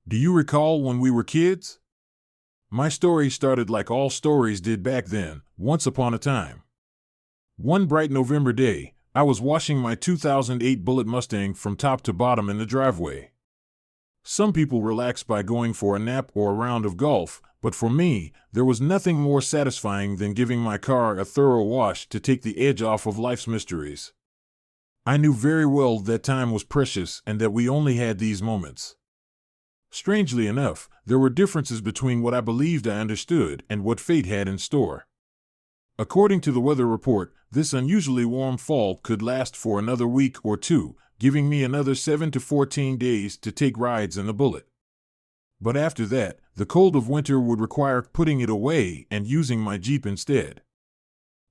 Do you recall when we were kids? My story started like all stories did back then, once upon a time. One bright November day, I was washing my 2008 Bullitt Mustang from top to bottom in the driveway. Some people relax by going for a nap or a round of golf, but for me, there was nothing more satisfying than giving my car a thorough wash to take the edge off of life's mysteries. I knew very well that time was precious and that we only had these moments. Strangely enough, there were differences between what I believed I understood and what fate had in store. According to the weather report, this unusually warm fall could last for another week or two, giving me another 7 to 14 days to take rides in the Bullitt. But after that, the cold of winter would require putting it away and using my Jeep instead.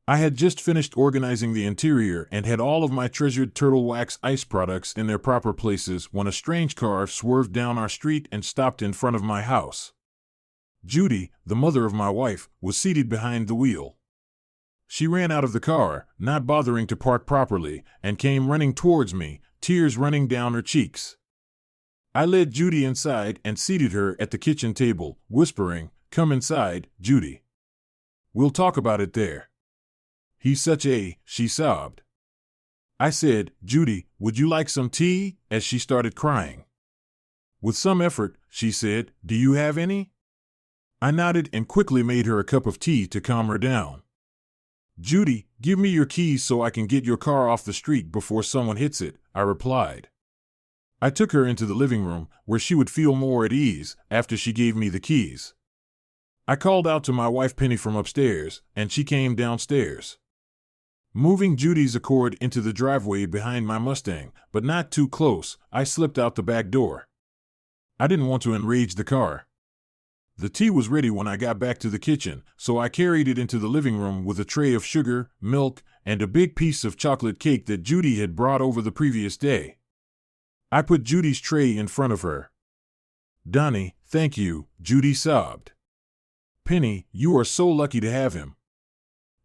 I had just finished organizing the interior and had all of my treasured Turtle Wax ice products in their proper places when a strange car swerved down our street and stopped in front of my house. Judy, the mother of my wife, was seated behind the wheel. She ran out of the car, not bothering to park properly, and came running towards me, tears running down her cheeks. I led Judy inside and seated her at the kitchen table, whispering, "Come inside, Judy. We'll talk about it there." "He's such a," she sobbed. I said, "Judy, would you like some tea?" as she started crying. With some effort, she said, "Do you have any?" I nodded and quickly made her a cup of tea to calm her down. "Judy, give me your keys so I can get your car off the street before someone hits it," I replied. I took her into the living room, where she would feel more at ease after she gave me the keys. I called out to my wife Penny from upstairs, and she came downstairs. Moving Judy's Accord into the driveway behind my Mustang, but not too close, I slipped out the back door. I didn't want to enrage the car. The tea was ready when I got back to the kitchen, so I carried it into the living room with a tray of sugar, milk, and a big piece of chocolate cake that Judy had brought over the previous day. I put Judy's tray in front of her. "Donnie, thank you," Judy sobbed. "Penny, you are so lucky to have him.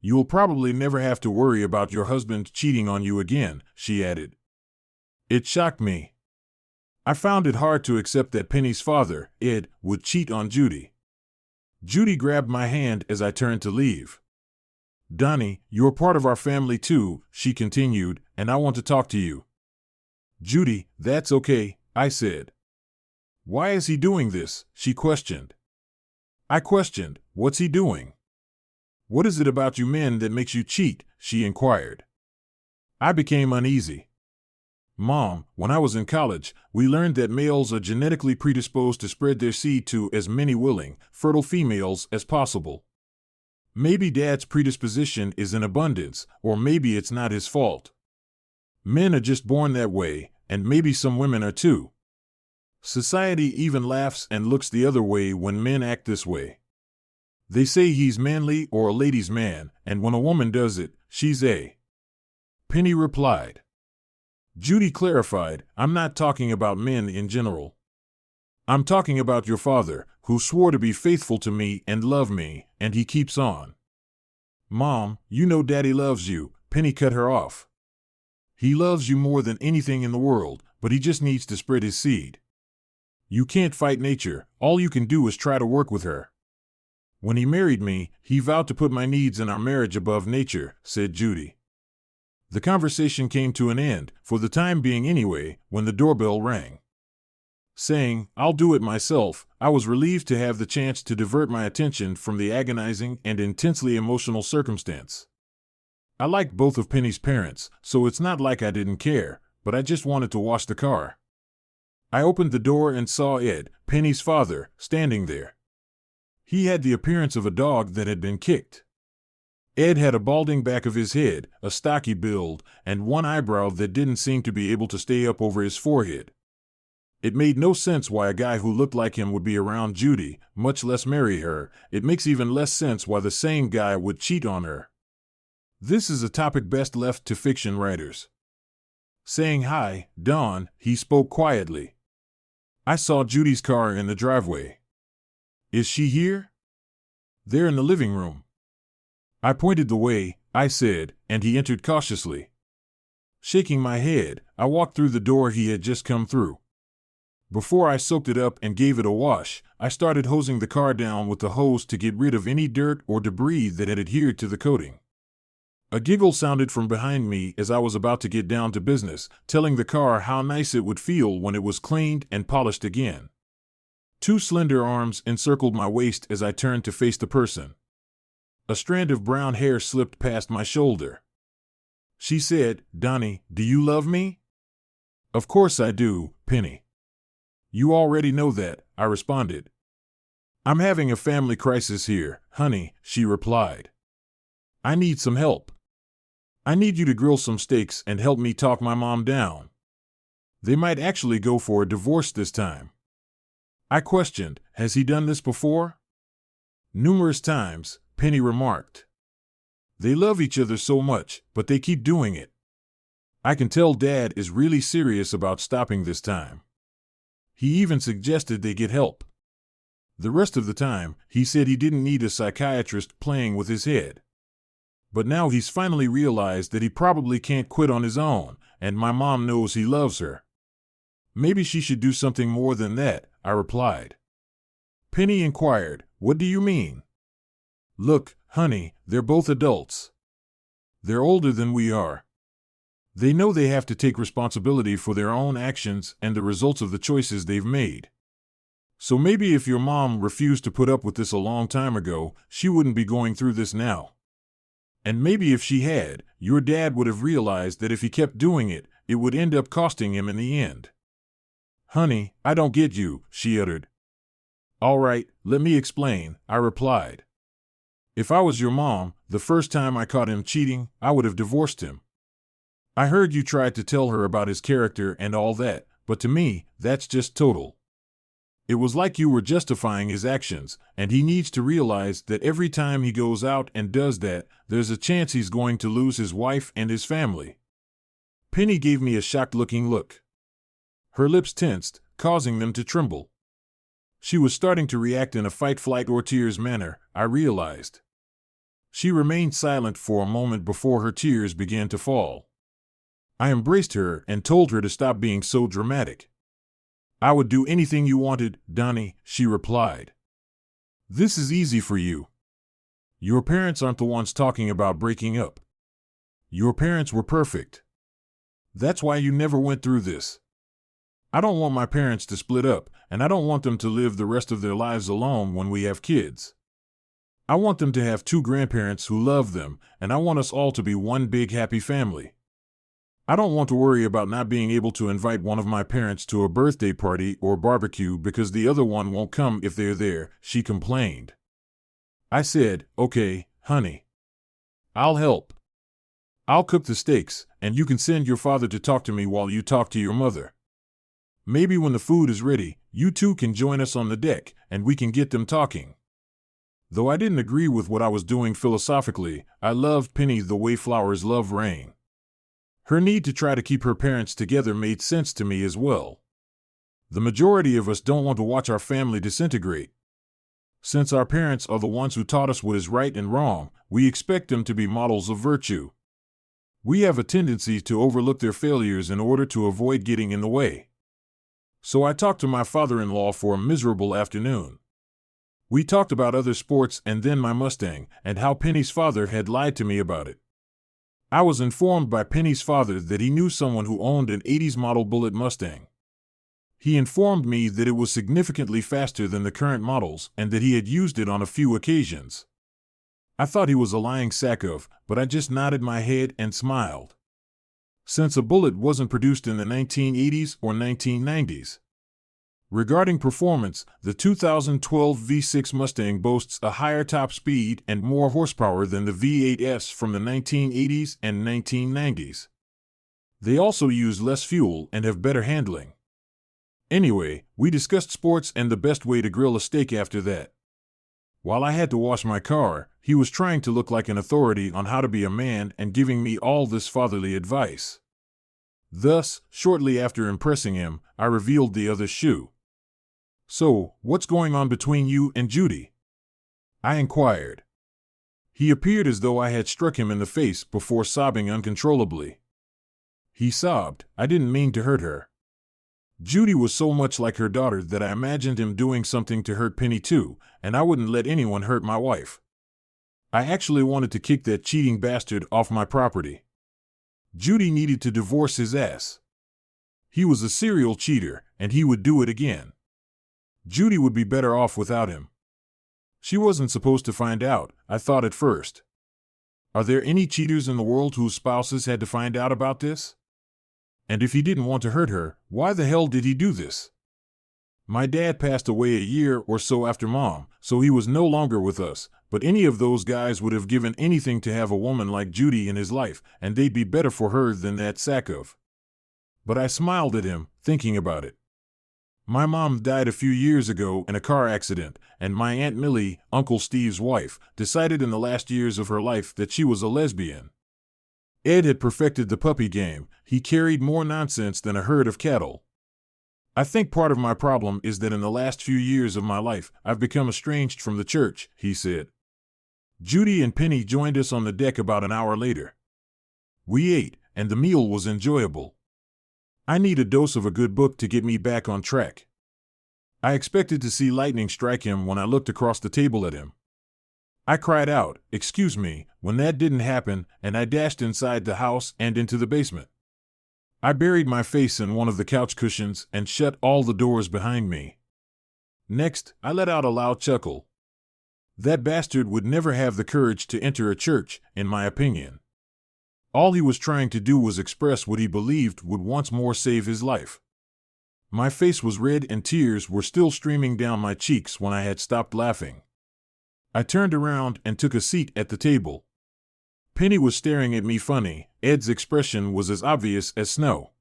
You'll probably never have to worry about your husband cheating on you again," she added. It shocked me. I found it hard to accept that Penny's father, Ed, would cheat on Judy. Judy grabbed my hand as I turned to leave. "Donnie, you're part of our family too," she continued, "and I want to talk to you." "Judy, that's okay," I said. "Why is he doing this?" she questioned. I questioned, "What's he doing?" "What is it about you men that makes you cheat?" she inquired. I became uneasy. "Mom, when I was in college, we learned that males are genetically predisposed to spread their seed to as many willing, fertile females as possible. Maybe Dad's predisposition is in abundance, or maybe it's not his fault. Men are just born that way, and maybe some women are too. Society even laughs and looks the other way when men act this way. They say he's manly or a ladies' man, and when a woman does it, she's a..." Penny replied. Judy clarified, "I'm not talking about men in general. I'm talking about your father, who swore to be faithful to me and love me, and he keeps on." "Mom, you know Daddy loves you," Penny cut her off. "He loves you more than anything in the world, but he just needs to spread his seed. You can't fight nature, all you can do is try to work with her. When he married me, he vowed to put my needs in our marriage above nature," said Judy. The conversation came to an end, for the time being anyway, when the doorbell rang. Saying, "I'll do it myself," I was relieved to have the chance to divert my attention from the agonizing and intensely emotional circumstance. I liked both of Penny's parents, so it's not like I didn't care, but I just wanted to wash the car. I opened the door and saw Ed, Penny's father, standing there. He had the appearance of a dog that had been kicked. Ed had a balding back of his head, a stocky build, and one eyebrow that didn't seem to be able to stay up over his forehead. It made no sense why a guy who looked like him would be around Judy, much less marry her. It makes even less sense why the same guy would cheat on her. This is a topic best left to fiction writers. Saying hi, Dawn, he spoke quietly. I saw Judy's car in the driveway. "Is she here?" "They're in the living room." I pointed the way, I said, and he entered cautiously. Shaking my head, I walked through the door he had just come through. Before I soaked it up and gave it a wash, I started hosing the car down with the hose to get rid of any dirt or debris that had adhered to the coating. A giggle sounded from behind me as I was about to get down to business, telling the car how nice it would feel when it was cleaned and polished again. Two slender arms encircled my waist as I turned to face the person. A strand of brown hair slipped past my shoulder. She said, "Donnie, do you love me?" "Of course I do, Penny." "You already know that," I responded. "I'm having a family crisis here, honey," she replied. "I need some help. I need you to grill some steaks and help me talk my mom down. They might actually go for a divorce this time." I questioned, "Has he done this before?" "Numerous times," Penny remarked. "They love each other so much, but they keep doing it. I can tell Dad is really serious about stopping this time. He even suggested they get help. The rest of the time, he said he didn't need a psychiatrist playing with his head. But now he's finally realized that he probably can't quit on his own, and my mom knows he loves her. Maybe she should do something more than that," I replied. Penny inquired, "What do you mean?" "Look, honey, they're both adults. They're older than we are. They know they have to take responsibility for their own actions and the results of the choices they've made. So maybe if your mom refused to put up with this a long time ago, she wouldn't be going through this now. And maybe if she had, your dad would have realized that if he kept doing it, it would end up costing him in the end." "Honey, I don't get you," she uttered. "All right, let me explain," I replied. "If I was your mom, the first time I caught him cheating, I would have divorced him. I heard you tried to tell her about his character and all that, but to me, that's just total. It was like you were justifying his actions, and he needs to realize that every time he goes out and does that, there's a chance he's going to lose his wife and his family." Penny gave me a shocked-looking look. Her lips tensed, causing them to tremble. She was starting to react in a fight, flight, or tears manner, I realized. She remained silent for a moment before her tears began to fall. I embraced her and told her to stop being so dramatic. "I would do anything you wanted, Donnie," she replied. "This is easy for you. Your parents aren't the ones talking about breaking up. Your parents were perfect. That's why you never went through this. I don't want my parents to split up, and I don't want them to live the rest of their lives alone when we have kids. I want them to have two grandparents who love them, and I want us all to be one big happy family. I don't want to worry about not being able to invite one of my parents to a birthday party or barbecue because the other one won't come if they're there," she complained. I said, "Okay, honey. I'll help. I'll cook the steaks, and you can send your father to talk to me while you talk to your mother. Maybe when the food is ready, you two can join us on the deck, and we can get them talking." Though I didn't agree with what I was doing philosophically, I loved Penny the way flowers love rain. Her need to try to keep her parents together made sense to me as well. The majority of us don't want to watch our family disintegrate. Since our parents are the ones who taught us what is right and wrong, we expect them to be models of virtue. We have a tendency to overlook their failures in order to avoid getting in the way. So I talked to my father-in-law for a miserable afternoon. We talked about other sports and then my Mustang, and how Penny's father had lied to me about it. I was informed by Penny's father that he knew someone who owned an 80s model Bullitt Mustang. He informed me that it was significantly faster than the current models and that he had used it on a few occasions. I thought he was a lying sack of, but I just nodded my head and smiled. Since a Bullitt wasn't produced in the 1980s or 1990s. Regarding performance, the 2012 V6 Mustang boasts a higher top speed and more horsepower than the V8s from the 1980s and 1990s. They also use less fuel and have better handling. Anyway, we discussed sports and the best way to grill a steak after that. While I had to wash my car, he was trying to look like an authority on how to be a man and giving me all this fatherly advice. Thus, shortly after impressing him, I revealed the other shoe. "So, what's going on between you and Judy?" I inquired. He appeared as though I had struck him in the face before sobbing uncontrollably. He sobbed, "I didn't mean to hurt her. Judy was so much like her daughter that I imagined him doing something to hurt Penny too, and I wouldn't let anyone hurt my wife. I actually wanted to kick that cheating bastard off my property. Judy needed to divorce his ass. He was a serial cheater, and he would do it again. Judy would be better off without him. She wasn't supposed to find out, I thought at first. Are there any cheaters in the world whose spouses had to find out about this? And if he didn't want to hurt her, why the hell did he do this? My dad passed away a year or so after Mom, so he was no longer with us, but any of those guys would have given anything to have a woman like Judy in his life, and they'd be better for her than that sack of. But I smiled at him, thinking about it. My mom died a few years ago in a car accident, and my Aunt Millie, Uncle Steve's wife, decided in the last years of her life that she was a lesbian. Ed had perfected the puppy game. He carried more nonsense than a herd of cattle. I think part of my problem is that in the last few years of my life, I've become estranged from the church, he said. Judy and Penny joined us on the deck about an hour later. We ate, and the meal was enjoyable. I need a dose of a good book to get me back on track. I expected to see lightning strike him when I looked across the table at him. I cried out, "Excuse me," when that didn't happen, and I dashed inside the house and into the basement. I buried my face in one of the couch cushions and shut all the doors behind me. Next, I let out a loud chuckle. That bastard would never have the courage to enter a church, in my opinion. All he was trying to do was express what he believed would once more save his life. My face was red and tears were still streaming down my cheeks when I had stopped laughing. I turned around and took a seat at the table. Penny was staring at me funny. Ed's expression was as obvious as snow.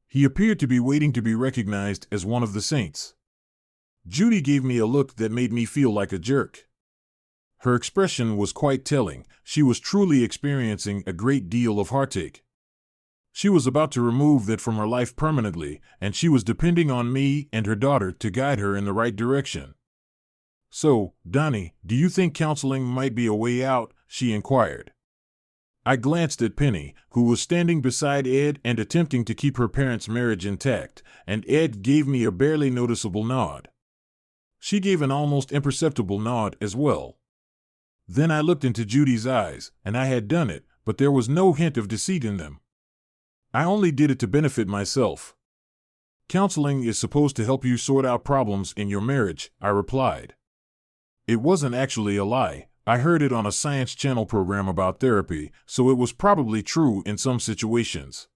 He appeared to be waiting to be recognized as one of the saints. Judy gave me a look that made me feel like a jerk. Her expression was quite telling. She was truly experiencing a great deal of heartache. She was about to remove that from her life permanently, and she was depending on me and her daughter to guide her in the right direction. "So, Donnie, do you think counseling might be a way out?" she inquired. I glanced at Penny, who was standing beside Ed and attempting to keep her parents' marriage intact, and Ed gave me a barely noticeable nod. She gave an almost imperceptible nod as well. Then I looked into Judy's eyes, and I had done it, but there was no hint of deceit in them. I only did it to benefit myself. "Counseling is supposed to help you sort out problems in your marriage," I replied. It wasn't actually a lie. I heard it on a Science Channel program about therapy, so it was probably true in some situations.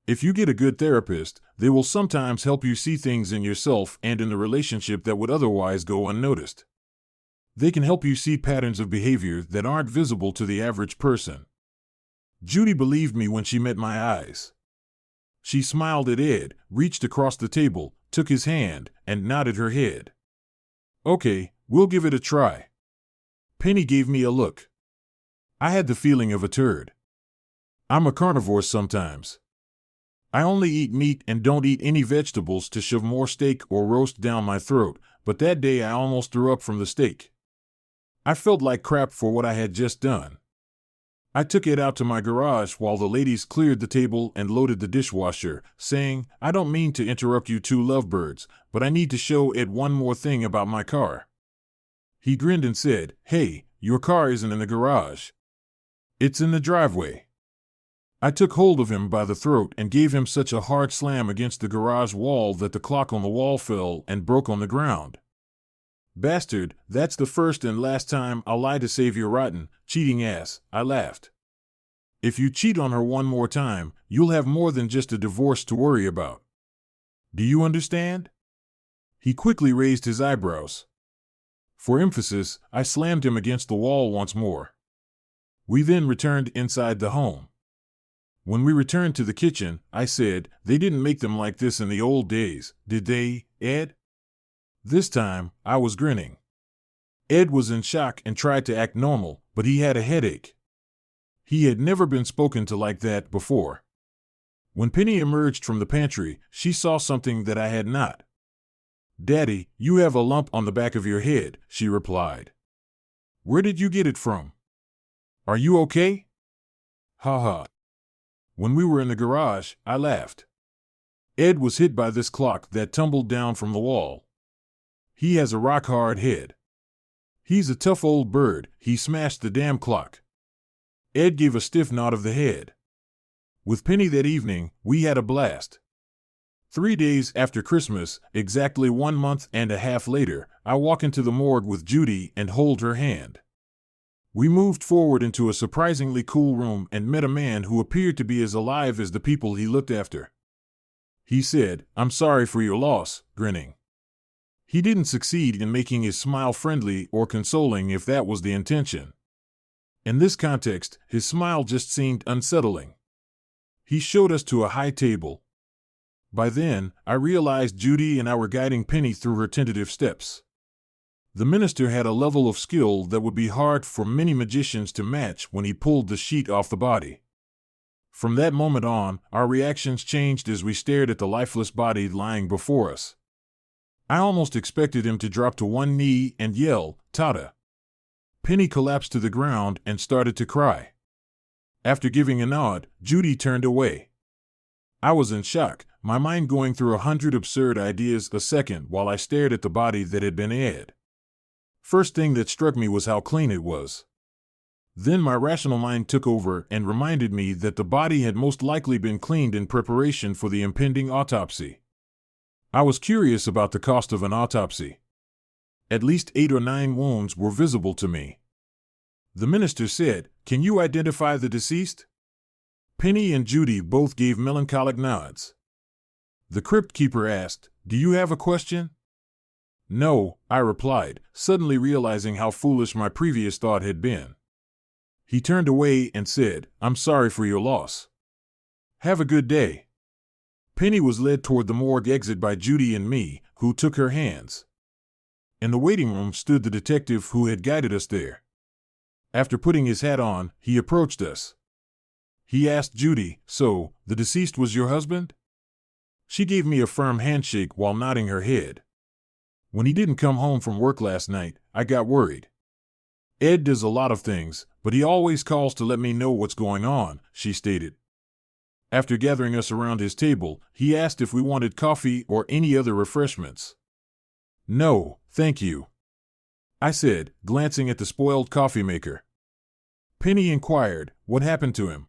If you get a good therapist, they will sometimes help you see things in yourself and in the relationship that would otherwise go unnoticed. They can help you see patterns of behavior that aren't visible to the average person. Judy believed me when she met my eyes. She smiled at Ed, reached across the table, took his hand, and nodded her head. "Okay, we'll give it a try." Penny gave me a look. I had the feeling of a turd. I'm a carnivore sometimes. I only eat meat and don't eat any vegetables to shove more steak or roast down my throat, but that day I almost threw up from the steak. I felt like crap for what I had just done. I took it out to my garage while the ladies cleared the table and loaded the dishwasher, saying, "I don't mean to interrupt you two lovebirds, but I need to show Ed one more thing about my car." He grinned and said, "Hey, your car isn't in the garage. It's in the driveway." I took hold of him by the throat and gave him such a hard slam against the garage wall that the clock on the wall fell and broke on the ground. "Bastard, that's the first and last time I'll lie to save your rotten, cheating ass," I laughed. "If you cheat on her one more time, you'll have more than just a divorce to worry about. Do you understand?" He quickly raised his eyebrows. For emphasis, I slammed him against the wall once more. We then returned inside the home. When we returned to the kitchen, I said, "They didn't make them like this in the old days, did they, Ed?" This time, I was grinning. Ed was in shock and tried to act normal, but he had a headache. He had never been spoken to like that before. When Penny emerged from the pantry, she saw something that I had not. "Daddy, you have a lump on the back of your head," she replied. "Where did you get it from? Are you okay?" Ha ha. When we were in the garage, I laughed. Ed was hit by this clock that tumbled down from the wall. He has a rock-hard head. He's a tough old bird. He smashed the damn clock. Ed gave a stiff nod of the head. With Penny that evening, we had a blast. 3 days after Christmas, exactly 1 month and a half later, I walk into the morgue with Judy and hold her hand. We moved forward into a surprisingly cool room and met a man who appeared to be as alive as the people he looked after. He said, "I'm sorry for your loss," grinning. He didn't succeed in making his smile friendly or consoling, if that was the intention. In this context, his smile just seemed unsettling. He showed us to a high table. By then, I realized Judy and I were guiding Penny through her tentative steps. The minister had a level of skill that would be hard for many magicians to match when he pulled the sheet off the body. From that moment on, our reactions changed as we stared at the lifeless body lying before us. I almost expected him to drop to one knee and yell, "Tada!" Penny collapsed to the ground and started to cry. After giving a nod, Judy turned away. I was in shock, my mind going through 100 absurd ideas a second while I stared at the body that had been Ed. First thing that struck me was how clean it was. Then my rational mind took over and reminded me that the body had most likely been cleaned in preparation for the impending autopsy. I was curious about the cost of an autopsy. At least 8 or 9 wounds were visible to me. The minister said, "Can you identify the deceased?" Penny and Judy both gave melancholic nods. The crypt keeper asked, "Do you have a question?" "No," I replied, suddenly realizing how foolish my previous thought had been. He turned away and said, "I'm sorry for your loss. Have a good day." Penny was led toward the morgue exit by Judy and me, who took her hands. In the waiting room stood the detective who had guided us there. After putting his hat on, he approached us. He asked Judy, "So, the deceased was your husband?" She gave me a firm handshake while nodding her head. "When he didn't come home from work last night, I got worried. Ed does a lot of things, but he always calls to let me know what's going on," she stated. After gathering us around his table, he asked if we wanted coffee or any other refreshments. "No, thank you," I said, glancing at the spoiled coffee maker. Penny inquired, "What happened to him?"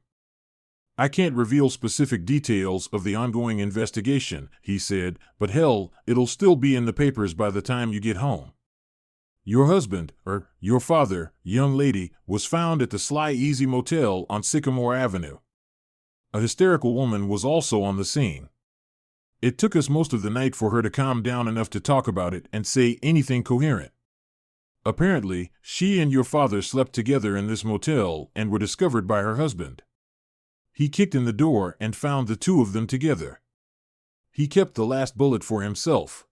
"I can't reveal specific details of the ongoing investigation," he said, "but hell, it'll still be in the papers by the time you get home. Your husband, or your father, young lady, was found at the Sly Easy Motel on Sycamore Avenue. A hysterical woman was also on the scene. It took us most of the night for her to calm down enough to talk about it and say anything coherent. Apparently, she and your father slept together in this motel and were discovered by her husband. He kicked in the door and found the two of them together. He kept the last bullet for himself."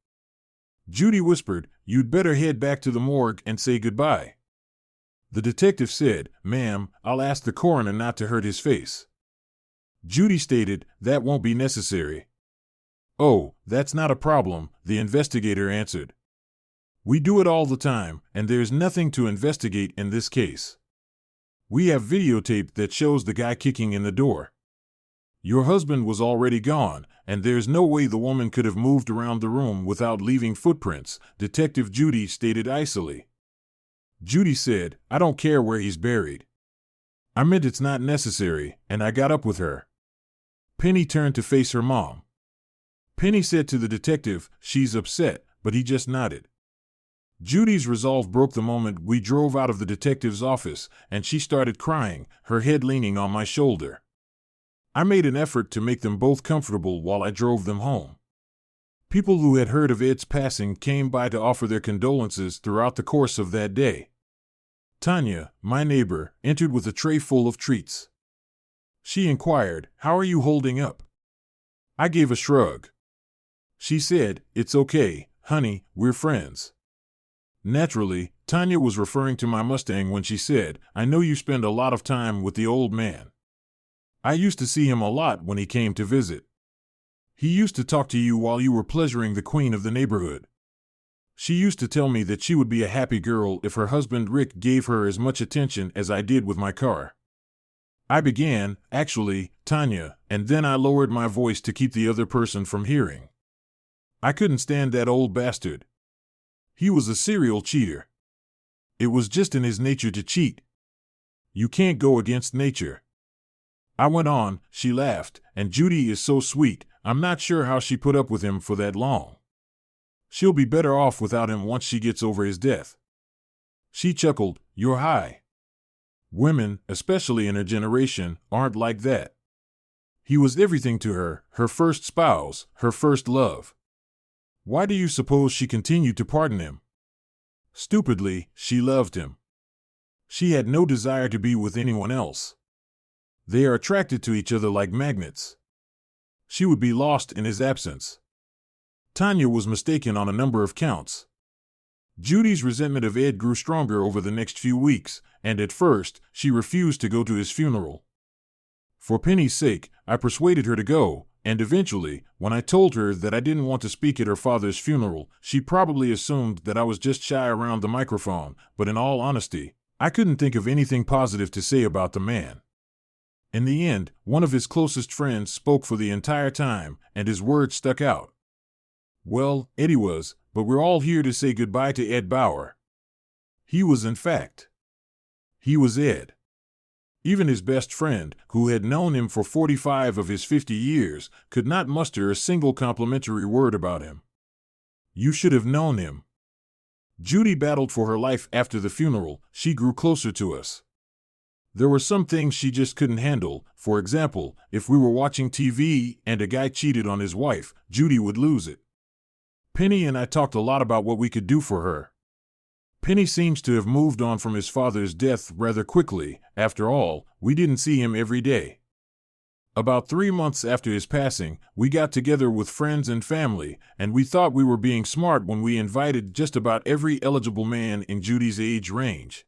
Judy whispered, "You'd better head back to the morgue and say goodbye." The detective said, "Ma'am, I'll ask the coroner not to hurt his face." Judy stated, "That won't be necessary." "Oh, that's not a problem," the investigator answered. "We do it all the time, and there's nothing to investigate in this case. We have videotape that shows the guy kicking in the door. Your husband was already gone, and there's no way the woman could have moved around the room without leaving footprints," Detective Judy stated icily. Judy said, "I don't care where he's buried." I meant it's not necessary, and I got up with her. Penny turned to face her mom. Penny said to the detective, "She's upset," but he just nodded. Judy's resolve broke the moment we drove out of the detective's office, and she started crying, her head leaning on my shoulder. I made an effort to make them both comfortable while I drove them home. People who had heard of Ed's passing came by to offer their condolences throughout the course of that day. Tanya, my neighbor, entered with a tray full of treats. She inquired, "How are you holding up?" I gave a shrug. She said, "It's okay, honey, we're friends." Naturally, Tanya was referring to my Mustang when she said, "I know you spend a lot of time with the old man. I used to see him a lot when he came to visit. He used to talk to you while you were pleasuring the queen of the neighborhood. She used to tell me that she would be a happy girl if her husband Rick gave her as much attention as I did with my car." I began, actually, Tanya, and then I lowered my voice to keep the other person from hearing. I couldn't stand that old bastard. He was a serial cheater. It was just in his nature to cheat. You can't go against nature. I went on, she laughed, and Judy is so sweet, I'm not sure how she put up with him for that long. She'll be better off without him once she gets over his death. She chuckled, you're high. Women, especially in her generation, aren't like that. He was everything to her, her first spouse, her first love. Why do you suppose she continued to pardon him? Stupidly, she loved him. She had no desire to be with anyone else. They are attracted to each other like magnets. She would be lost in his absence. Tanya was mistaken on a number of counts. Judy's resentment of Ed grew stronger over the next few weeks, and at first, she refused to go to his funeral. For Penny's sake, I persuaded her to go, and eventually, when I told her that I didn't want to speak at her father's funeral, she probably assumed that I was just shy around the microphone, but in all honesty, I couldn't think of anything positive to say about the man. In the end, one of his closest friends spoke for the entire time, and his words stuck out. Well, Eddie was, but we're all here to say goodbye to Ed Bauer. He was, in fact. He was Ed. Even his best friend, who had known him for 45 of his 50 years, could not muster a single complimentary word about him. You should have known him. Judy battled for her life after the funeral. She grew closer to us. There were some things she just couldn't handle. For example, if we were watching TV and a guy cheated on his wife, Judy would lose it. Penny and I talked a lot about what we could do for her. Penny seems to have moved on from his father's death rather quickly. After all, we didn't see him every day. About 3 months after his passing, we got together with friends and family, and we thought we were being smart when we invited just about every eligible man in Judy's age range.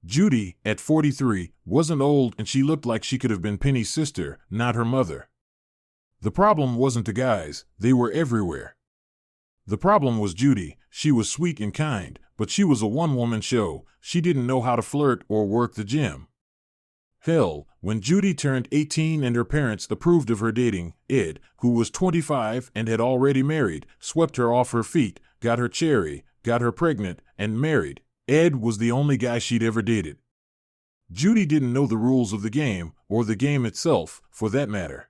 Judy, at 43, wasn't old, and she looked like she could have been Penny's sister, not her mother. The problem wasn't the guys, they were everywhere. The problem was Judy. She was sweet and kind, but she was a one-woman show. She didn't know how to flirt or work the gym. Hell, when Judy turned 18 and her parents approved of her dating, Ed, who was 25 and had already married, swept her off her feet, got her cherry, got her pregnant, and married. Ed was the only guy she'd ever dated. Judy didn't know the rules of the game, or the game itself, for that matter.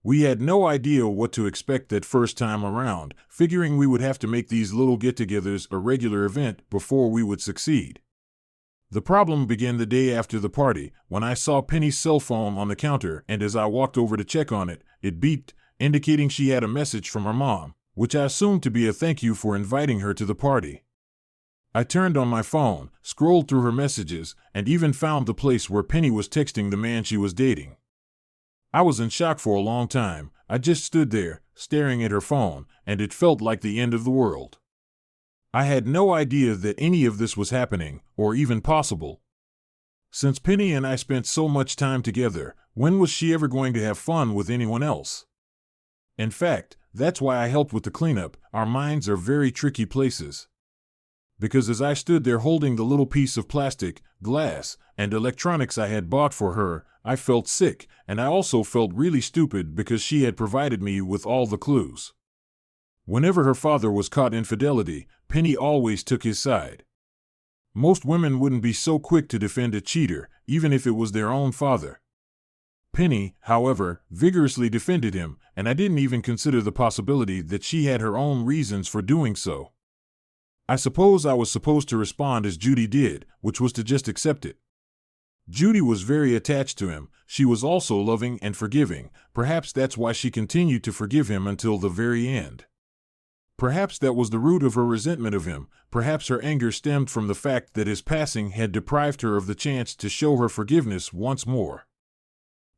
We had no idea what to expect that first time around, figuring we would have to make these little get-togethers a regular event before we would succeed. The problem began the day after the party, when I saw Penny's cell phone on the counter, and as I walked over to check on it, it beeped, indicating she had a message from her mom, which I assumed to be a thank you for inviting her to the party. I turned on my phone, scrolled through her messages, and even found the place where Penny was texting the man she was dating. I was in shock for a long time. I just stood there, staring at her phone, and it felt like the end of the world. I had no idea that any of this was happening, or even possible. Since Penny and I spent so much time together, when was she ever going to have fun with anyone else? In fact, that's why I helped with the cleanup. Our minds are very tricky places. Because as I stood there holding the little piece of plastic, glass, and electronics I had bought for her, I felt sick, and I also felt really stupid because she had provided me with all the clues. Whenever her father was caught infidelity, Penny always took his side. Most women wouldn't be so quick to defend a cheater, even if it was their own father. Penny, however, vigorously defended him, and I didn't even consider the possibility that she had her own reasons for doing so. I suppose I was supposed to respond as Judy did, which was to just accept it. Judy was very attached to him. She was also loving and forgiving. Perhaps that's why she continued to forgive him until the very end. Perhaps that was the root of her resentment of him. Perhaps her anger stemmed from the fact that his passing had deprived her of the chance to show her forgiveness once more.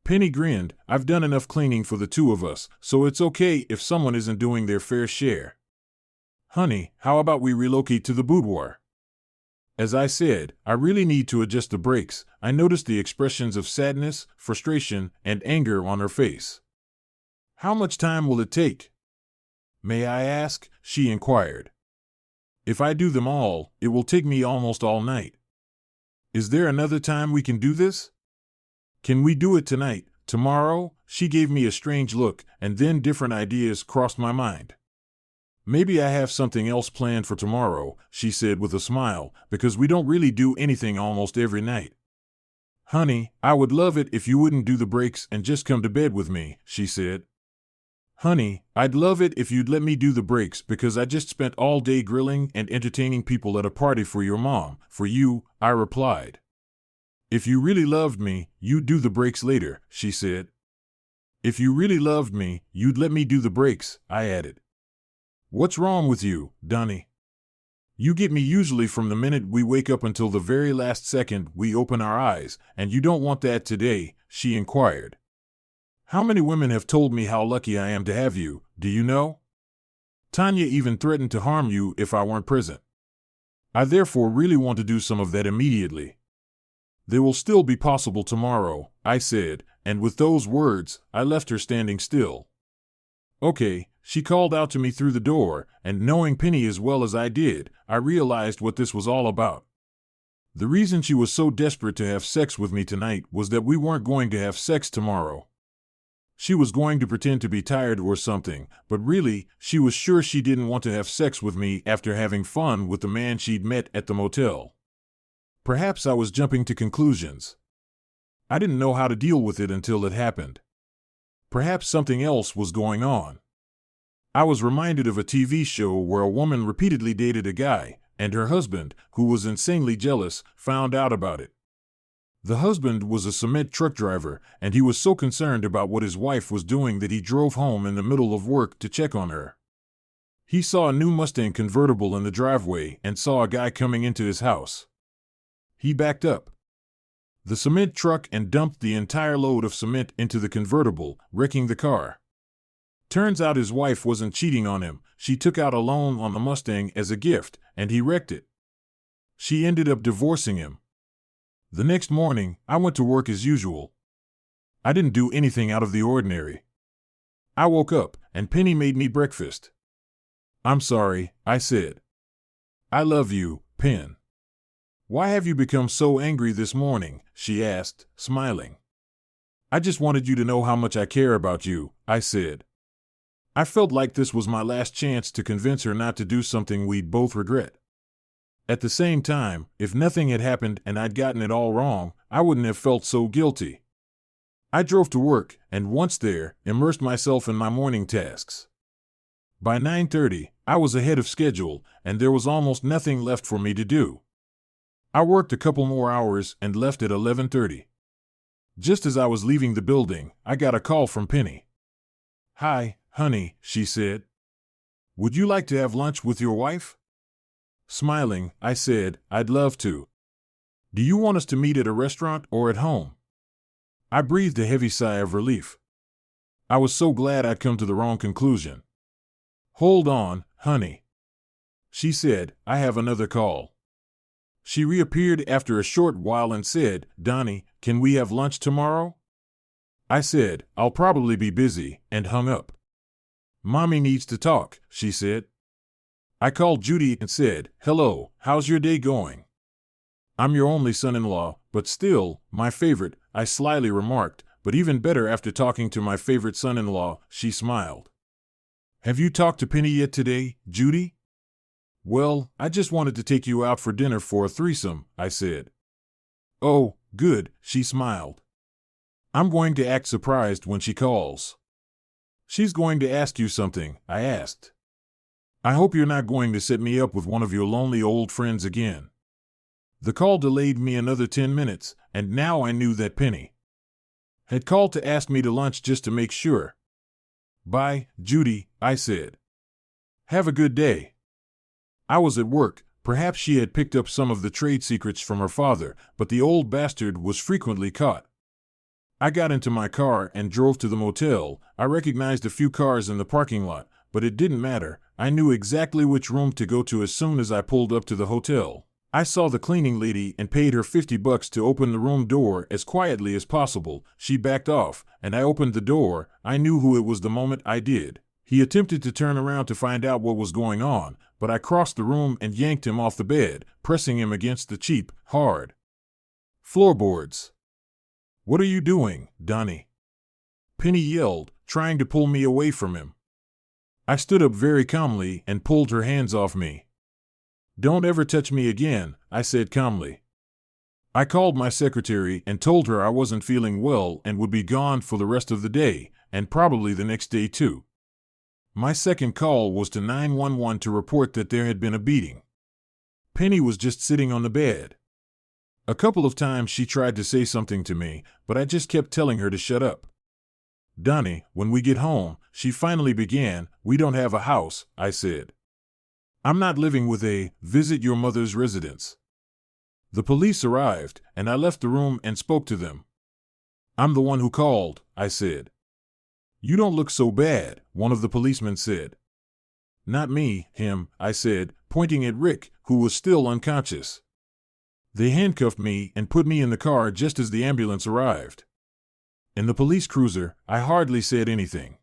Penny grinned. I've done enough cleaning for the two of us, so it's okay if someone isn't doing their fair share. Honey, how about we relocate to the boudoir? As I said, I really need to adjust the brakes. I noticed the expressions of sadness, frustration, and anger on her face. How much time will it take? May I ask? She inquired. If I do them all, it will take me almost all night. Is there another time we can do this? Can we do it tonight, tomorrow? She gave me a strange look, and then different ideas crossed my mind. Maybe I have something else planned for tomorrow, she said with a smile, because we don't really do anything almost every night. Honey, I would love it if you wouldn't do the breaks and just come to bed with me, she said. Honey, I'd love it if you'd let me do the breaks because I just spent all day grilling and entertaining people at a party for your mom, for you, I replied. If you really loved me, you'd do the breaks later, she said. If you really loved me, you'd let me do the breaks, I added. What's wrong with you, Donnie? You get me usually from the minute we wake up until the very last second we open our eyes, and you don't want that today, she inquired. How many women have told me how lucky I am to have you, do you know? Tanya even threatened to harm you if I weren't present. I therefore really want to do some of that immediately. They will still be possible tomorrow, I said, and with those words, I left her standing still. Okay, she called out to me through the door, and knowing Penny as well as I did, I realized what this was all about. The reason she was so desperate to have sex with me tonight was that we weren't going to have sex tomorrow. She was going to pretend to be tired or something, but really, she was sure she didn't want to have sex with me after having fun with the man she'd met at the motel. Perhaps I was jumping to conclusions. I didn't know how to deal with it until it happened. Perhaps something else was going on. I was reminded of a TV show where a woman repeatedly dated a guy, and her husband, who was insanely jealous, found out about it. The husband was a cement truck driver, and he was so concerned about what his wife was doing that he drove home in the middle of work to check on her. He saw a new Mustang convertible in the driveway and saw a guy coming into his house. He backed up the cement truck and dumped the entire load of cement into the convertible, wrecking the car. Turns out his wife wasn't cheating on him. She took out a loan on the Mustang as a gift, and he wrecked it. She ended up divorcing him. The next morning, I went to work as usual. I didn't do anything out of the ordinary. I woke up, and Penny made me breakfast. I'm sorry, I said. I love you, Pen. Why have you become so angry this morning? She asked, smiling. I just wanted you to know how much I care about you, I said. I felt like this was my last chance to convince her not to do something we'd both regret. At the same time, if nothing had happened and I'd gotten it all wrong, I wouldn't have felt so guilty. I drove to work, and once there, immersed myself in my morning tasks. By 9:30, I was ahead of schedule, and there was almost nothing left for me to do. I worked a couple more hours and left at 11:30. Just as I was leaving the building, I got a call from Penny. Hi, honey, she said. Would you like to have lunch with your wife? Smiling, I said, I'd love to. Do you want us to meet at a restaurant or at home? I breathed a heavy sigh of relief. I was so glad I'd come to the wrong conclusion. Hold on, honey. She said, I have another call. She reappeared after a short while and said, Donnie, can we have lunch tomorrow? I said, I'll probably be busy, and hung up. Mommy needs to talk, she said. I called Judy and said, hello, how's your day going? I'm your only son-in-law, but still, my favorite, I slyly remarked, but even better after talking to my favorite son-in-law, she smiled. Have you talked to Penny yet today, Judy? Well, I just wanted to take you out for dinner for a threesome, I said. Oh, good, she smiled. I'm going to act surprised when she calls. She's going to ask you something, I asked. I hope you're not going to set me up with one of your lonely old friends again. The call delayed me another 10 minutes, and now I knew that Penny had called to ask me to lunch just to make sure. Bye, Judy, I said. Have a good day. I was at work. Perhaps she had picked up some of the trade secrets from her father, but the old bastard was frequently caught. I got into my car and drove to the motel. I recognized a few cars in the parking lot, but it didn't matter. I knew exactly which room to go to as soon as I pulled up to the hotel. I saw the cleaning lady and paid her $50 to open the room door as quietly as possible. She backed off, and I opened the door. I knew who it was the moment I did. He attempted to turn around to find out what was going on, but I crossed the room and yanked him off the bed, pressing him against the cheap, hard floorboards. "What are you doing, Donnie?" Penny yelled, trying to pull me away from him. I stood up very calmly and pulled her hands off me. "Don't ever touch me again," I said calmly. I called my secretary and told her I wasn't feeling well and would be gone for the rest of the day, and probably the next day too. My second call was to 911 to report that there had been a beating. Penny was just sitting on the bed. A couple of times she tried to say something to me, but I just kept telling her to shut up. "Donnie, when we get home," she finally began. "We don't have a house," I said. "I'm not living with a visit your mother's residence." The police arrived, and I left the room and spoke to them. "I'm the one who called," I said. "You don't look so bad," one of the policemen said. "Not me, him," I said, pointing at Rick, who was still unconscious. They handcuffed me and put me in the car just as the ambulance arrived. In the police cruiser, I hardly said anything.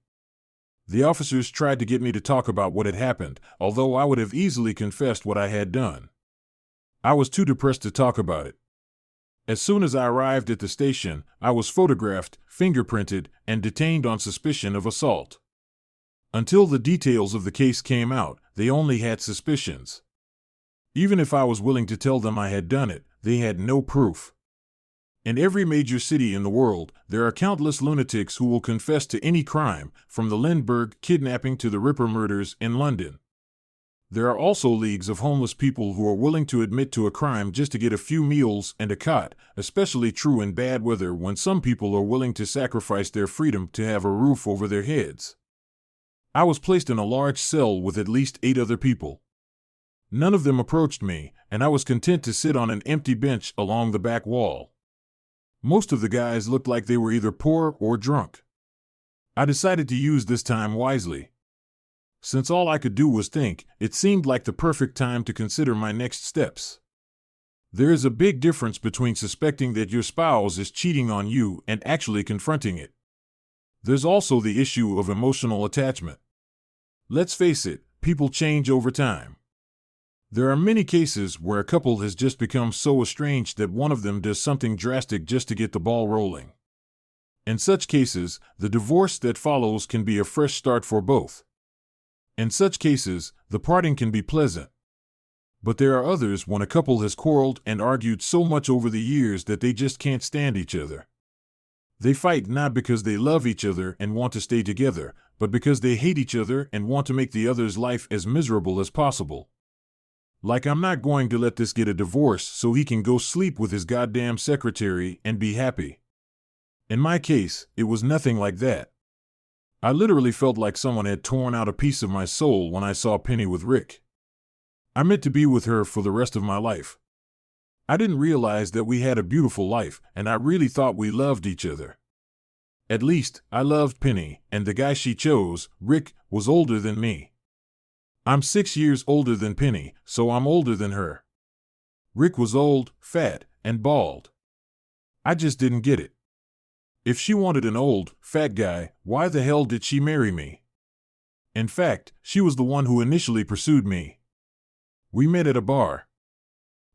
The officers tried to get me to talk about what had happened, although I would have easily confessed what I had done. I was too depressed to talk about it. As soon as I arrived at the station, I was photographed, fingerprinted, and detained on suspicion of assault. Until the details of the case came out, they only had suspicions. Even if I was willing to tell them I had done it, they had no proof. In every major city in the world, there are countless lunatics who will confess to any crime, from the Lindbergh kidnapping to the Ripper murders in London. There are also leagues of homeless people who are willing to admit to a crime just to get a few meals and a cot, especially true in bad weather when some people are willing to sacrifice their freedom to have a roof over their heads. I was placed in a large cell with at least 8 other people. None of them approached me, and I was content to sit on an empty bench along the back wall. Most of the guys looked like they were either poor or drunk. I decided to use this time wisely. Since all I could do was think, it seemed like the perfect time to consider my next steps. There is a big difference between suspecting that your spouse is cheating on you and actually confronting it. There's also the issue of emotional attachment. Let's face it, people change over time. There are many cases where a couple has just become so estranged that one of them does something drastic just to get the ball rolling. In such cases, the divorce that follows can be a fresh start for both. In such cases, the parting can be pleasant. But there are others when a couple has quarreled and argued so much over the years that they just can't stand each other. They fight not because they love each other and want to stay together, but because they hate each other and want to make the other's life as miserable as possible. Like, I'm not going to let this get a divorce so he can go sleep with his goddamn secretary and be happy. In my case, it was nothing like that. I literally felt like someone had torn out a piece of my soul when I saw Penny with Rick. I meant to be with her for the rest of my life. I didn't realize that we had a beautiful life, and I really thought we loved each other. At least, I loved Penny, and the guy she chose, Rick, was older than me. I'm 6 years older than Penny, so I'm older than her. Rick was old, fat, and bald. I just didn't get it. If she wanted an old, fat guy, why the hell did she marry me? In fact, she was the one who initially pursued me. We met at a bar.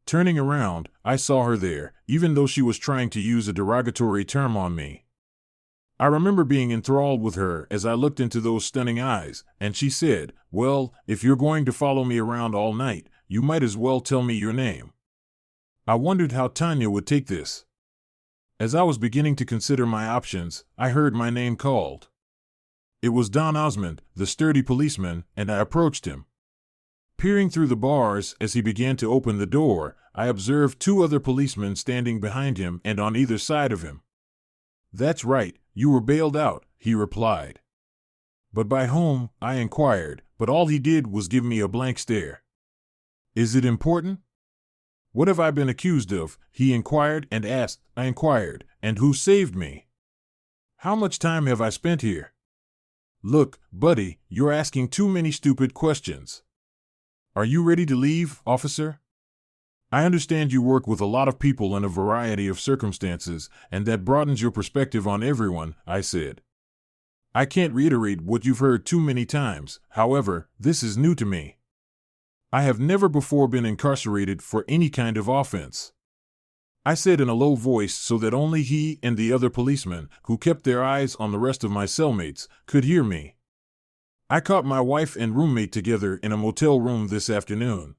Turning around, I saw her there, even though she was trying to use a derogatory term on me. I remember being enthralled with her as I looked into those stunning eyes, and she said, "Well, if you're going to follow me around all night, you might as well tell me your name." I wondered how Tanya would take this. As I was beginning to consider my options, I heard my name called. It was Don Osmond, the sturdy policeman, and I approached him. Peering through the bars as he began to open the door, I observed 2 other policemen standing behind him and on either side of him. "That's right, you were bailed out," he replied. "But by whom?" I inquired, but all he did was give me a blank stare. "Is it important?" "What have I been accused of?" he inquired and asked. I inquired, "And who saved me? How much time have I spent here?" "Look, buddy, you're asking too many stupid questions. Are you ready to leave, officer? I understand you work with a lot of people in a variety of circumstances, and that broadens your perspective on everyone," I said. "I can't reiterate what you've heard too many times, however, this is new to me. I have never before been incarcerated for any kind of offense. I said in a low voice so that only he and the other policemen, who kept their eyes on the rest of my cellmates, could hear me. I caught my wife and roommate together in a motel room this afternoon.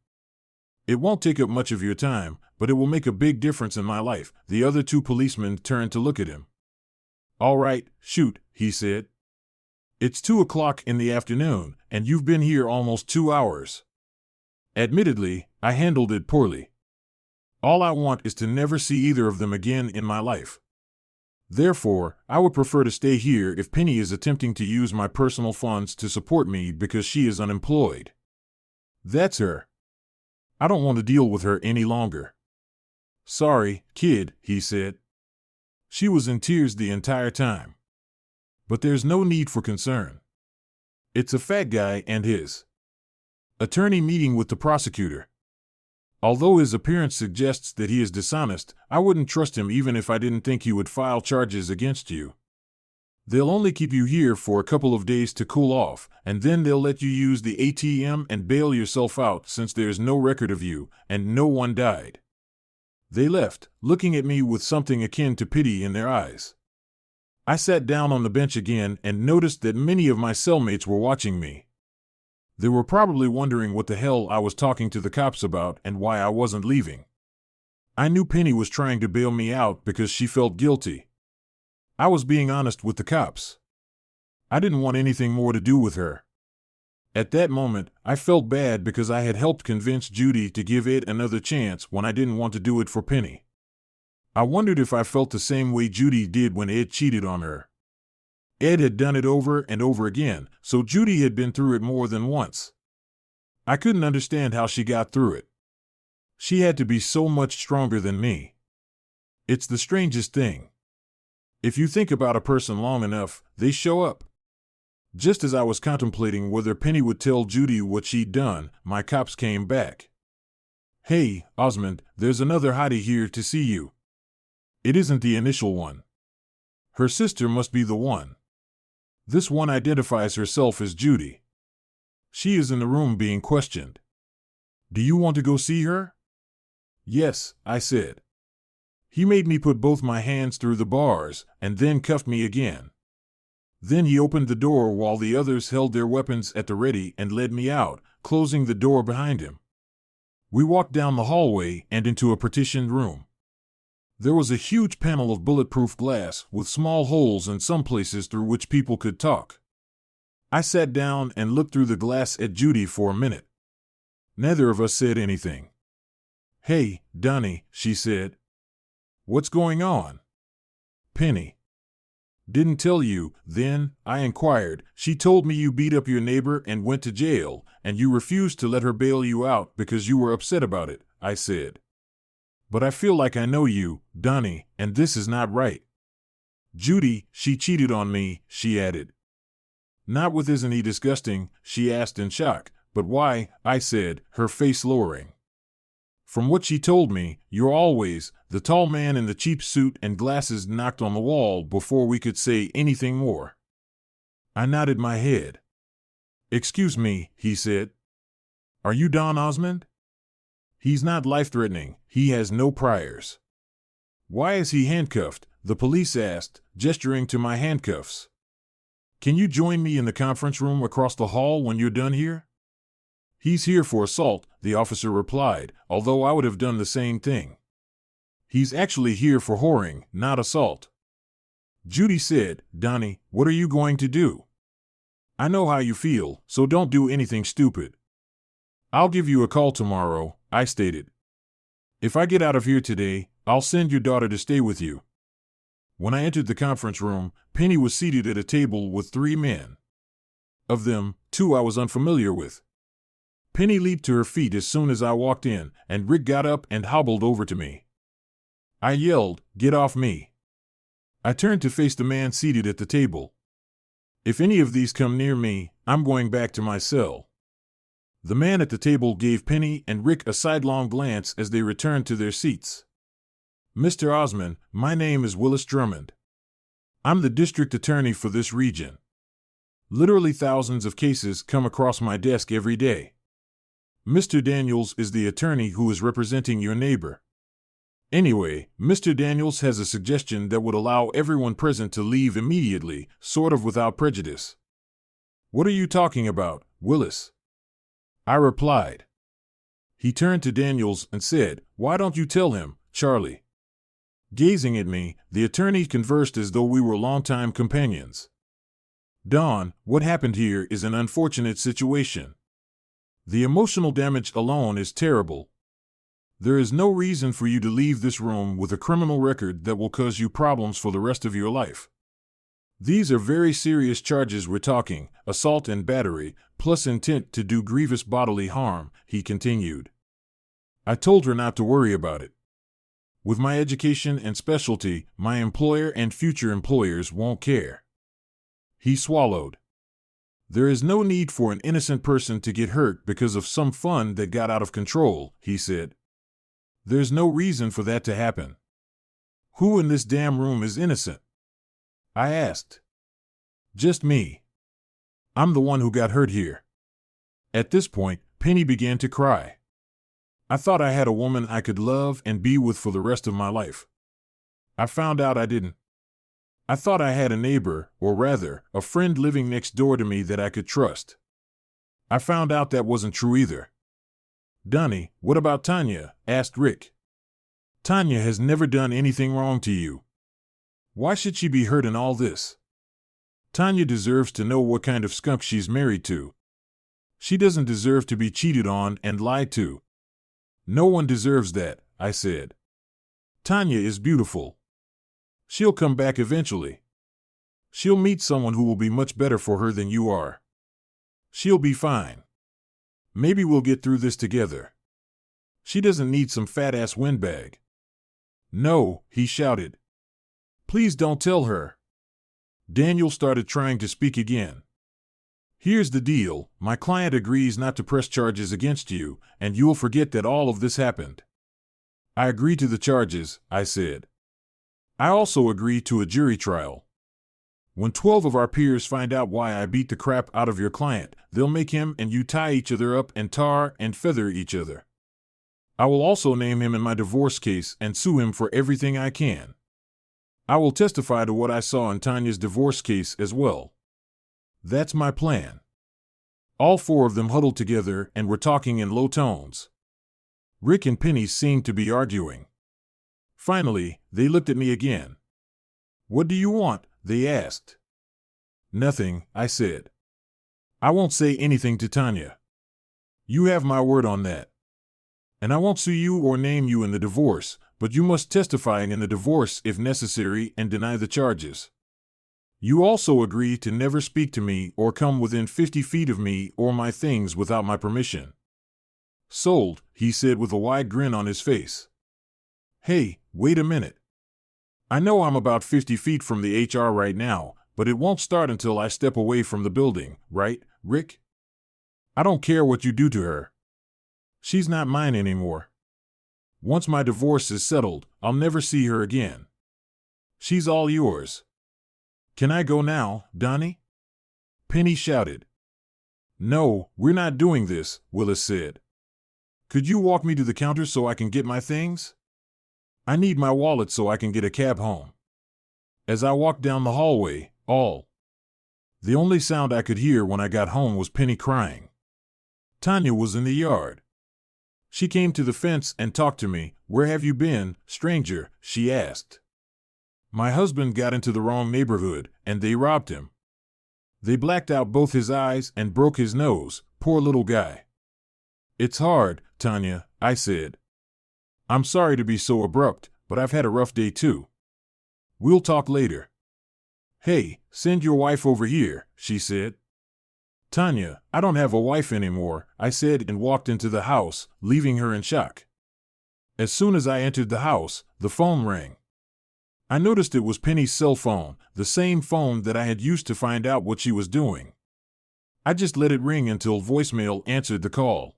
It won't take up much of your time, but it will make a big difference in my life. The other two policemen turned to look at him. All right, shoot, he said. It's 2 o'clock in the afternoon, and you've been here almost 2 hours. Admittedly, I handled it poorly. All I want is to never see either of them again in my life. Therefore, I would prefer to stay here if Penny is attempting to use my personal funds to support me because she is unemployed. That's her. I don't want to deal with her any longer. Sorry, kid, he said. She was in tears the entire time. But there's no need for concern. It's a fat guy and his attorney meeting with the prosecutor. Although his appearance suggests that he is dishonest, I wouldn't trust him even if I didn't think he would file charges against you. They'll only keep you here for a couple of days to cool off, and then they'll let you use the ATM and bail yourself out since there's no record of you, and no one died. They left, looking at me with something akin to pity in their eyes. I sat down on the bench again and noticed that many of my cellmates were watching me. They were probably wondering what the hell I was talking to the cops about and why I wasn't leaving. I knew Penny was trying to bail me out because she felt guilty. I was being honest with the cops. I didn't want anything more to do with her. At that moment, I felt bad because I had helped convince Judy to give Ed another chance when I didn't want to do it for Penny. I wondered if I felt the same way Judy did when Ed cheated on her. Ed had done it over and over again, so Judy had been through it more than once. I couldn't understand how she got through it. She had to be so much stronger than me. It's the strangest thing. If you think about a person long enough, they show up. Just as I was contemplating whether Penny would tell Judy what she'd done, my cops came back. Hey, Osmond, there's another hottie here to see you. It isn't the initial one. Her sister must be the one. This one identifies herself as Judy. She is in the room being questioned. Do you want to go see her? Yes, I said. He made me put both my hands through the bars and then cuffed me again. Then he opened the door while the others held their weapons at the ready and led me out, closing the door behind him. We walked down the hallway and into a partitioned room. There was a huge panel of bulletproof glass with small holes in some places through which people could talk. I sat down and looked through the glass at Judy for a minute. Neither of us said anything. Hey, Donnie, she said. What's going on? Penny. Didn't tell you, then, I inquired. She told me you beat up your neighbor and went to jail, and you refused to let her bail you out because you were upset about it, I said. But I feel like I know you, Donnie, and this is not right. Judy, she cheated on me, she added. Not with isn't he disgusting, she asked in shock. But why, I said, her face lowering. From what she told me, you're always, the tall man in the cheap suit and glasses knocked on the wall before we could say anything more. I nodded my head. Excuse me, he said. Are you Don Osmond? He's not life-threatening, he has no priors. Why is he handcuffed? The police asked, gesturing to my handcuffs. Can you join me in the conference room across the hall when you're done here? He's here for assault, the officer replied, although I would have done the same thing. He's actually here for whoring, not assault. Judy said, Donnie, what are you going to do? I know how you feel, so don't do anything stupid. I'll give you a call tomorrow, I stated. If I get out of here today, I'll send your daughter to stay with you. When I entered the conference room, Penny was seated at a table with 3 men. Of them, 2 I was unfamiliar with. Penny leaped to her feet as soon as I walked in, and Rick got up and hobbled over to me. I yelled, Get off me. I turned to face the man seated at the table. If any of these come near me, I'm going back to my cell. The man at the table gave Penny and Rick a sidelong glance as they returned to their seats. Mr. Osmond, my name is Willis Drummond. I'm the district attorney for this region. Literally thousands of cases come across my desk every day. Mr. Daniels is the attorney who is representing your neighbor. Anyway, Mr. Daniels has a suggestion that would allow everyone present to leave immediately, sort of without prejudice. What are you talking about, Willis? I replied. He turned to Daniels and said, "Why don't you tell him, Charlie?" Gazing at me, the attorney conversed as though we were longtime companions. "Don, what happened here is an unfortunate situation. The emotional damage alone is terrible. There is no reason for you to leave this room with a criminal record that will cause you problems for the rest of your life. These are very serious charges we're talking, assault and battery, plus intent to do grievous bodily harm," he continued. I told her not to worry about it. With my education and specialty, my employer and future employers won't care. He swallowed. "There is no need for an innocent person to get hurt because of some fun that got out of control," he said. "There's no reason for that to happen. Who in this damn room is innocent?" I asked. "Just me. I'm the one who got hurt here." At this point, Penny began to cry. I thought I had a woman I could love and be with for the rest of my life. I found out I didn't. I thought I had a neighbor, or rather, a friend living next door to me that I could trust. I found out that wasn't true either. "Donnie, what about Tanya?" asked Rick. "Tanya has never done anything wrong to you. Why should she be hurt in all this? Tanya deserves to know what kind of skunk she's married to. She doesn't deserve to be cheated on and lied to." "No one deserves that," I said. "Tanya is beautiful. She'll come back eventually. She'll meet someone who will be much better for her than you are. She'll be fine. Maybe we'll get through this together. She doesn't need some fat-ass windbag." "No," he shouted. "Please don't tell her." Daniel started trying to speak again. "Here's the deal. My client agrees not to press charges against you, and you'll forget that all of this happened." "I agree to the charges," I said. "I also agree to a jury trial. When 12 of our peers find out why I beat the crap out of your client, they'll make him and you tie each other up and tar and feather each other. I will also name him in my divorce case and sue him for everything I can. I will testify to what I saw in Tanya's divorce case as well. That's my plan." All four of them huddled together and were talking in low tones. Rick and Penny seemed to be arguing. Finally, they looked at me again. "What do you want?" they asked. "Nothing," I said. "I won't say anything to Tanya. You have my word on that. And I won't sue you or name you in the divorce, but you must testify in the divorce if necessary and deny the charges. You also agree to never speak to me or come within 50 feet of me or my things without my permission." "Sold," he said with a wide grin on his face. "Hey, wait a minute. I know I'm about 50 feet from the HR right now, but it won't start until I step away from the building, right, Rick? I don't care what you do to her. She's not mine anymore. Once my divorce is settled, I'll never see her again. She's all yours. Can I go now, Donnie?" Penny shouted. "No, we're not doing this," Willis said. "Could you walk me to the counter so I can get my things? I need my wallet so I can get a cab home." As I walked down the hallway, the only sound I could hear when I got home was Penny crying. Tanya was in the yard. She came to the fence and talked to me. "Where have you been, stranger?" she asked. "My husband got into the wrong neighborhood, and they robbed him. They blacked out both his eyes and broke his nose, poor little guy." "It's hard, Tanya," I said. "I'm sorry to be so abrupt, but I've had a rough day too. We'll talk later." "Hey, send your wife over here," she said. "Tanya, I don't have a wife anymore," I said and walked into the house, leaving her in shock. As soon as I entered the house, the phone rang. I noticed it was Penny's cell phone, the same phone that I had used to find out what she was doing. I just let it ring until voicemail answered the call.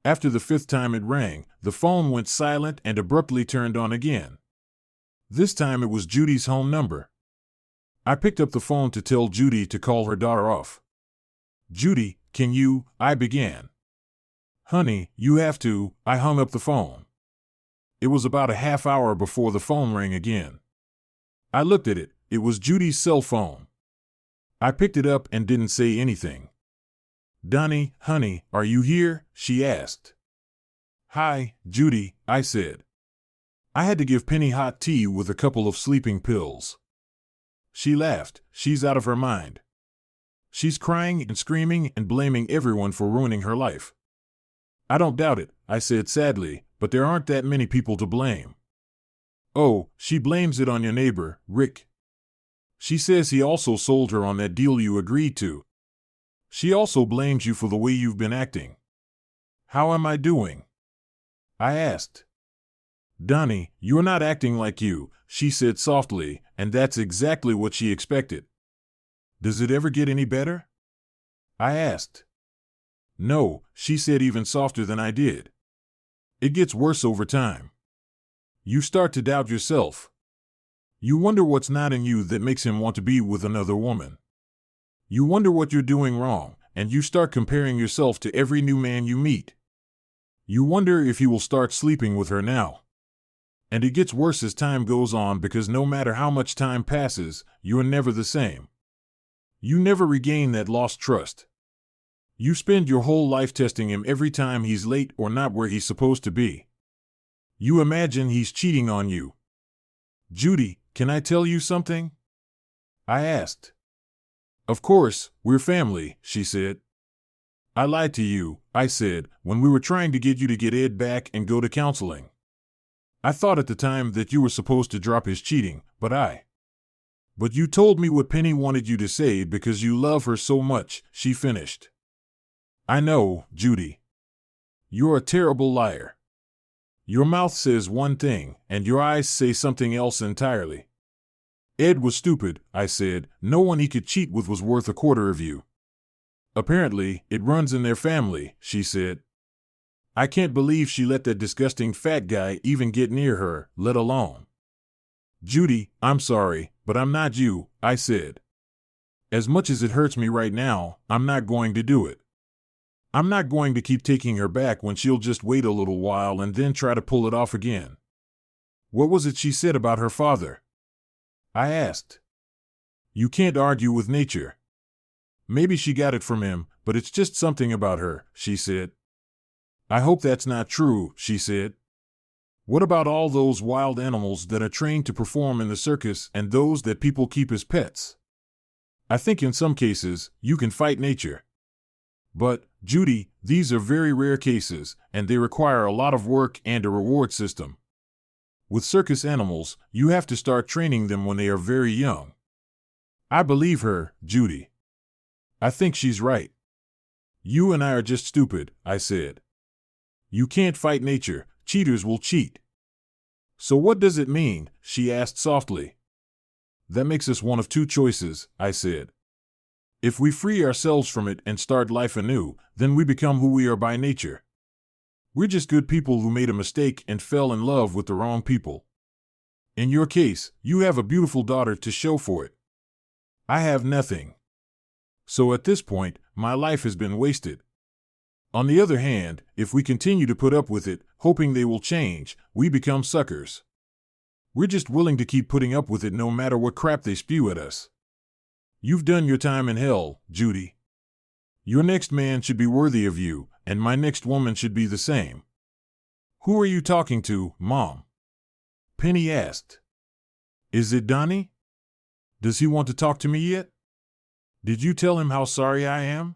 After the 5th time it rang, the phone went silent and abruptly turned on again. This time it was Judy's home number. I picked up the phone to tell Judy to call her daughter off. "Judy, can you?" I began. "Honey, you have to." I hung up the phone. It was about a half hour before the phone rang again. I looked at it. It was Judy's cell phone. I picked it up and didn't say anything. "Donnie, honey, are you here?" she asked. "Hi, Judy," I said. I had to give Penny hot tea with a couple of sleeping pills. She laughed. "She's out of her mind. She's crying and screaming and blaming everyone for ruining her life." "I don't doubt it," I said sadly, "but there aren't that many people to blame." "Oh, she blames it on your neighbor, Rick. She says he also sold her on that deal you agreed to. She also blames you for the way you've been acting." "How am I doing?" I asked. "Donnie, you're not acting like you," she said softly, and that's exactly what she expected. "Does it ever get any better?" I asked. "No," she said even softer than I did. "It gets worse over time. You start to doubt yourself. You wonder what's not in you that makes him want to be with another woman. You wonder what you're doing wrong, and you start comparing yourself to every new man you meet. You wonder if you will start sleeping with her now. And it gets worse as time goes on because no matter how much time passes, you're never the same. You never regain that lost trust. You spend your whole life testing him every time he's late or not where he's supposed to be. You imagine he's cheating on you." "Judy, can I tell you something?" I asked. "Of course, we're family," she said. "I lied to you," I said, "when we were trying to get you to get Ed back and go to counseling. I thought at the time that you were supposed to drop his cheating, But you told me what Penny wanted you to say because you love her so much," she finished. "I know, Judy. You're a terrible liar. Your mouth says one thing, and your eyes say something else entirely." "Ed was stupid," I said. "No one he could cheat with was worth a quarter of you." "Apparently, it runs in their family," she said. "I can't believe she let that disgusting fat guy even get near her, let alone." "Judy, I'm sorry, but I'm not you," I said. "As much as it hurts me right now, I'm not going to do it. I'm not going to keep taking her back when she'll just wait a little while and then try to pull it off again." "What was it she said about her father?" I asked. "You can't argue with nature. Maybe she got it from him, but it's just something about her," she said. "I hope that's not true," she said. "What about all those wild animals that are trained to perform in the circus and those that people keep as pets? I think in some cases, you can fight nature. But, Judy, these are very rare cases, and they require a lot of work and a reward system. With circus animals, you have to start training them when they are very young." I believe her, Judy. I think she's right. "You and I are just stupid," I said. "You can't fight nature. Cheaters will cheat." "So what does it mean?" she asked softly. "That makes us one of two choices," I said. "If we free ourselves from it and start life anew, then we become who we are by nature. We're just good people who made a mistake and fell in love with the wrong people. In your case, you have a beautiful daughter to show for it. I have nothing. So at this point, my life has been wasted. On the other hand, if we continue to put up with it, hoping they will change, we become suckers. We're just willing to keep putting up with it no matter what crap they spew at us. You've done your time in hell, Judy. Your next man should be worthy of you, and my next woman should be the same." "Who are you talking to, Mom?" Penny asked. "Is it Donnie? Does he want to talk to me yet? Did you tell him how sorry I am?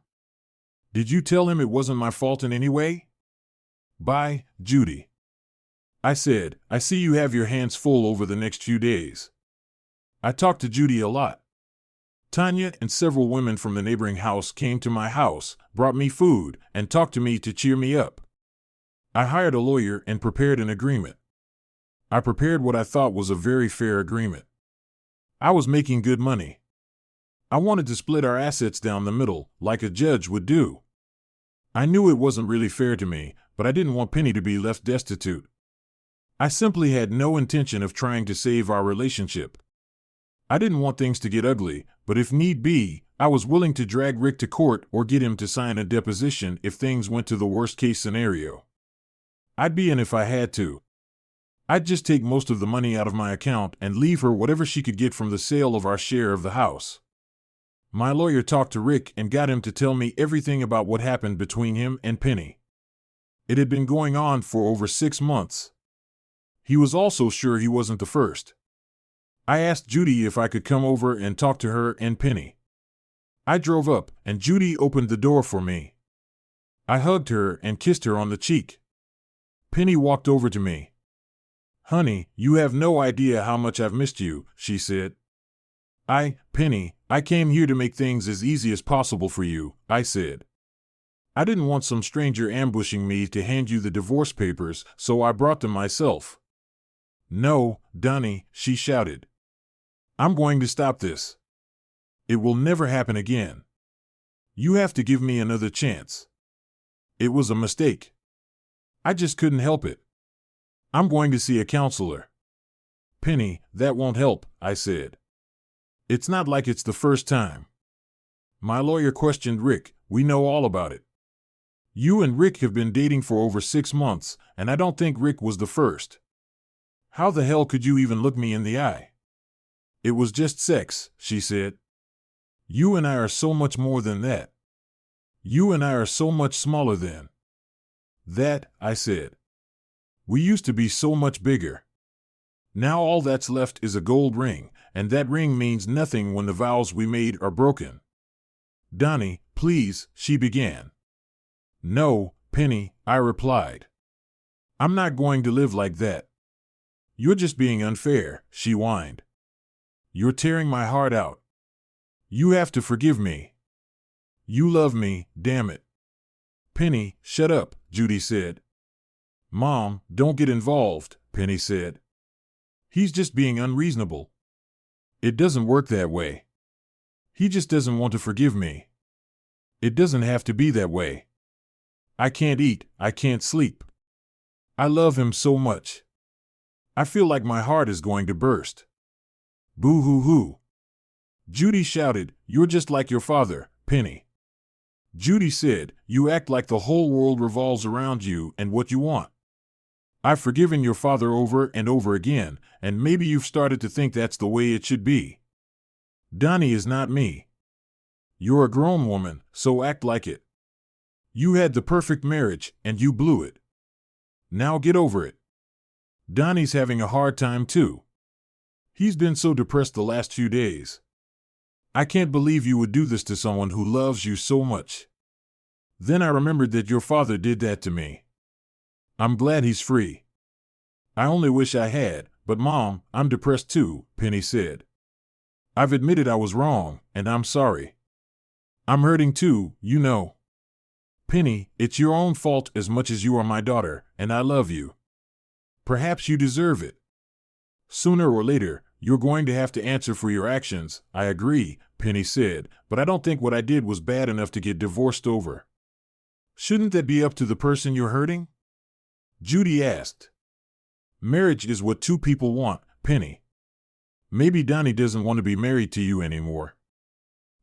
Did you tell him it wasn't my fault in any way? Bye, Judy." I said, "I see you have your hands full over the next few days." I talked to Judy a lot. Tanya and several women from the neighboring house came to my house, brought me food, and talked to me to cheer me up. I hired a lawyer and prepared an agreement. I prepared what I thought was a very fair agreement. I was making good money. I wanted to split our assets down the middle, like a judge would do. I knew it wasn't really fair to me, but I didn't want Penny to be left destitute. I simply had no intention of trying to save our relationship. I didn't want things to get ugly, but if need be, I was willing to drag Rick to court or get him to sign a deposition if things went to the worst-case scenario. I'd be in if I had to. I'd just take most of the money out of my account and leave her whatever she could get from the sale of our share of the house. My lawyer talked to Rick and got him to tell me everything about what happened between him and Penny. It had been going on for over 6 months. He was also sure he wasn't the first. I asked Judy if I could come over and talk to her and Penny. I drove up, and Judy opened the door for me. I hugged her and kissed her on the cheek. Penny walked over to me. "Honey, you have no idea how much I've missed you," she said. Penny, I came here to make things as easy as possible for you," I said. "I didn't want some stranger ambushing me to hand you the divorce papers, so I brought them myself." "No, Donnie," she shouted. "I'm going to stop this. It will never happen again. You have to give me another chance. It was a mistake. I just couldn't help it. I'm going to see a counselor." "Penny, that won't help," I said. "It's not like it's the first time. My lawyer questioned Rick. We know all about it. You and Rick have been dating for over 6 months, and I don't think Rick was the first. How the hell could you even look me in the eye?" "It was just sex," she said. "You and I are so much more than that. You and I are so much smaller than that," I said. "We used to be so much bigger. Now all that's left is a gold ring, and that ring means nothing when the vows we made are broken." "Donnie, please," she began. "No, Penny," I replied. "I'm not going to live like that." "You're just being unfair," she whined. "You're tearing my heart out. You have to forgive me. You love me, damn it." "Penny, shut up," Judy said. "Mom, don't get involved," Penny said. "He's just being unreasonable. It doesn't work that way. He just doesn't want to forgive me. It doesn't have to be that way. I can't eat, I can't sleep. I love him so much. I feel like my heart is going to burst." "Boo-hoo-hoo." Judy shouted, "You're just like your father, Penny." Judy said, "You act like the whole world revolves around you and what you want. I've forgiven your father over and over again, and maybe you've started to think that's the way it should be. Donnie is not me. You're a grown woman, so act like it. You had the perfect marriage, and you blew it. Now get over it. Donnie's having a hard time too. He's been so depressed the last few days. I can't believe you would do this to someone who loves you so much. Then I remembered that your father did that to me. I'm glad he's free. I only wish I had, but Mom, I'm depressed too," Penny said. "I've admitted I was wrong, and I'm sorry. I'm hurting too, you know. Penny, it's your own fault as much as you are my daughter, and I love you. Perhaps you deserve it. Sooner or later, you're going to have to answer for your actions." "I agree," Penny said, "but I don't think what I did was bad enough to get divorced over." "Shouldn't that be up to the person you're hurting?" Judy asked. "Marriage is what two people want, Penny. Maybe Donnie doesn't want to be married to you anymore."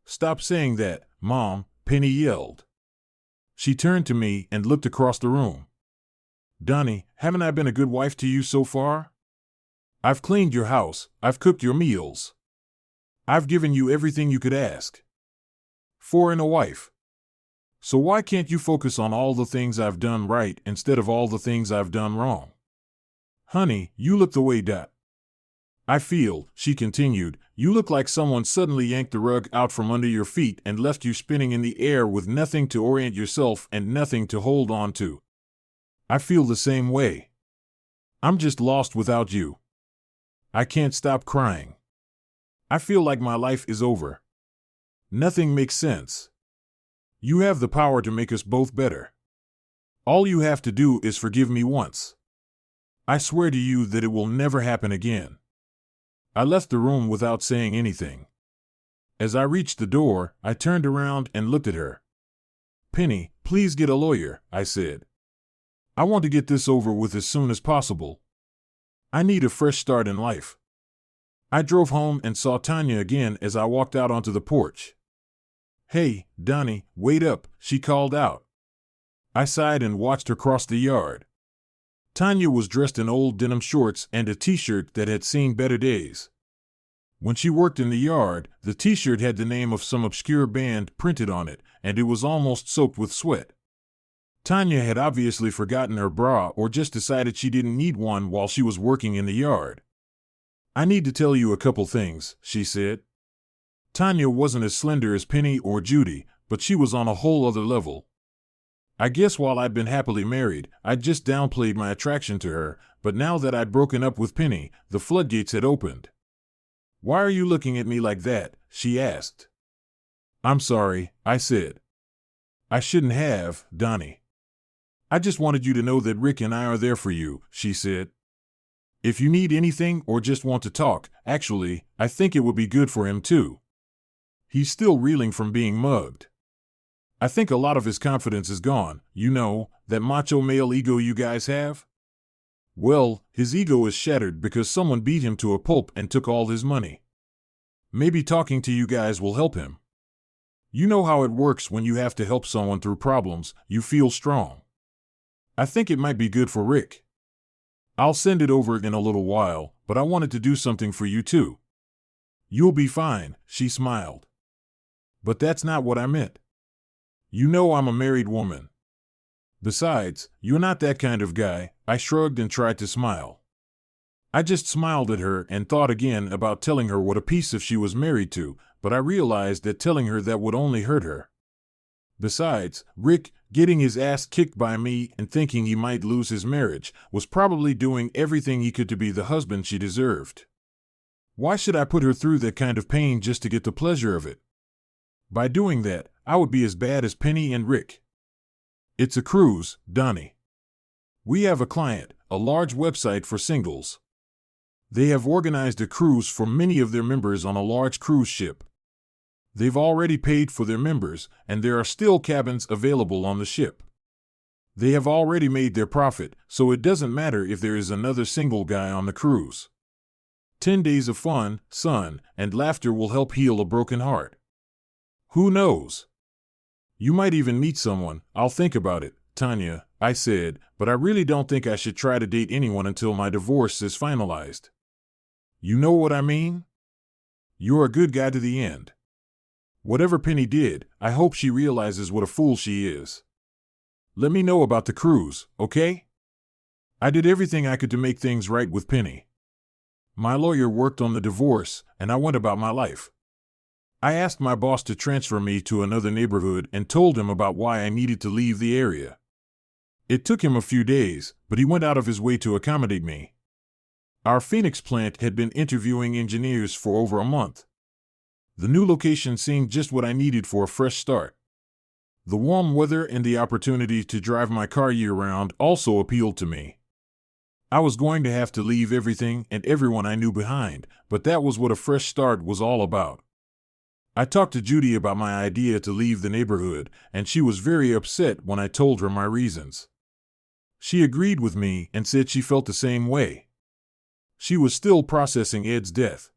"Stop saying that, Mom," Penny yelled. She turned to me and looked across the room. "Donnie, haven't I been a good wife to you so far? I've cleaned your house, I've cooked your meals. I've given you everything you could ask for in a wife. So why can't you focus on all the things I've done right instead of all the things I've done wrong? Honey, you look the way I feel," she continued, "you look like someone suddenly yanked the rug out from under your feet and left you spinning in the air with nothing to orient yourself and nothing to hold on to. I feel the same way. I'm just lost without you. I can't stop crying. I feel like my life is over. Nothing makes sense. You have the power to make us both better. All you have to do is forgive me once. I swear to you that it will never happen again." I left the room without saying anything. As I reached the door, I turned around and looked at her. "Penny, please get a lawyer," I said. "I want to get this over with as soon as possible. I need a fresh start in life." I drove home and saw Tanya again as I walked out onto the porch. "Hey, Donnie, wait up," she called out. I sighed and watched her cross the yard. Tanya was dressed in old denim shorts and a t-shirt that had seen better days. When she worked in the yard, the t-shirt had the name of some obscure band printed on it, and it was almost soaked with sweat. Tanya had obviously forgotten her bra or just decided she didn't need one while she was working in the yard. "I need to tell you a couple things," she said. Tanya wasn't as slender as Penny or Judy, but she was on a whole other level. I guess while I'd been happily married, I'd just downplayed my attraction to her, but now that I'd broken up with Penny, the floodgates had opened. "Why are you looking at me like that?" she asked. "I'm sorry," I said. "I shouldn't have, Donnie." "I just wanted you to know that Rick and I are there for you," she said. "If you need anything or just want to talk, actually, I think it would be good for him too. He's still reeling from being mugged. I think a lot of his confidence is gone, you know, that macho male ego you guys have? Well, his ego is shattered because someone beat him to a pulp and took all his money. Maybe talking to you guys will help him. You know how it works when you have to help someone through problems, you feel strong. I think it might be good for Rick. I'll send it over in a little while, but I wanted to do something for you too." "You'll be fine," she smiled. "But that's not what I meant. You know I'm a married woman. Besides, you're not that kind of guy." I shrugged and tried to smile. I just smiled at her and thought again about telling her what a piece of she was married to, but I realized that telling her that would only hurt her. Besides, Rick, getting his ass kicked by me and thinking he might lose his marriage, was probably doing everything he could to be the husband she deserved. Why should I put her through that kind of pain just to get the pleasure of it? By doing that, I would be as bad as Penny and Rick. It's a cruise, Donnie. We have a client, a large website for singles. They have organized a cruise for many of their members on a large cruise ship. They've already paid for their members, and there are still cabins available on the ship. They have already made their profit, so it doesn't matter if there is another single guy on the cruise. 10 days of fun, sun, and laughter will help heal a broken heart. Who knows? You might even meet someone. I'll think about it, Tanya, I said, but I really don't think I should try to date anyone until my divorce is finalized. You know what I mean? You're a good guy to the end. Whatever Penny did, I hope she realizes what a fool she is. Let me know about the cruise, okay? I did everything I could to make things right with Penny. My lawyer worked on the divorce, and I went about my life. I asked my boss to transfer me to another neighborhood and told him about why I needed to leave the area. It took him a few days, but he went out of his way to accommodate me. Our Phoenix plant had been interviewing engineers for over a month. The new location seemed just what I needed for a fresh start. The warm weather and the opportunity to drive my car year-round also appealed to me. I was going to have to leave everything and everyone I knew behind, but that was what a fresh start was all about. I talked to Judy about my idea to leave the neighborhood, and she was very upset when I told her my reasons. She agreed with me and said she felt the same way. She was still processing Ed's death.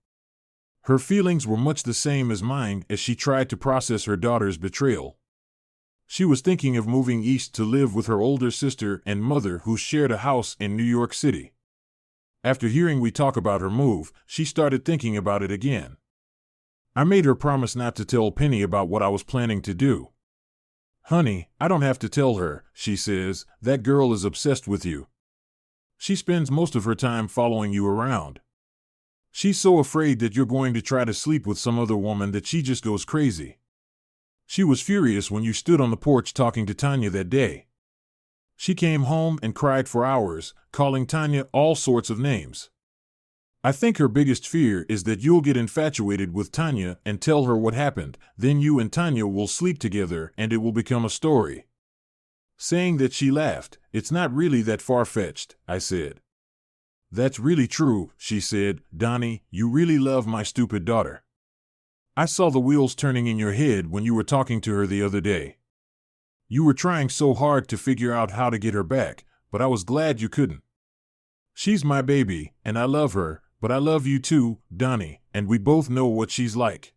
Her feelings were much the same as mine as she tried to process her daughter's betrayal. She was thinking of moving east to live with her older sister and mother who shared a house in New York City. After hearing me talk about her move, she started thinking about it again. I made her promise not to tell Penny about what I was planning to do. "Honey, I don't have to tell her," she says. "That girl is obsessed with you. She spends most of her time following you around. She's so afraid that you're going to try to sleep with some other woman that she just goes crazy. She was furious when you stood on the porch talking to Tanya that day. She came home and cried for hours, calling Tanya all sorts of names. I think her biggest fear is that you'll get infatuated with Tanya and tell her what happened, then you and Tanya will sleep together and it will become a story." Saying that, she laughed. "It's not really that far-fetched," I said. "That's really true," she said. "Donnie, you really love my stupid daughter. I saw the wheels turning in your head when you were talking to her the other day. You were trying so hard to figure out how to get her back, but I was glad you couldn't. She's my baby, and I love her, but I love you too, Donnie, and we both know what she's like."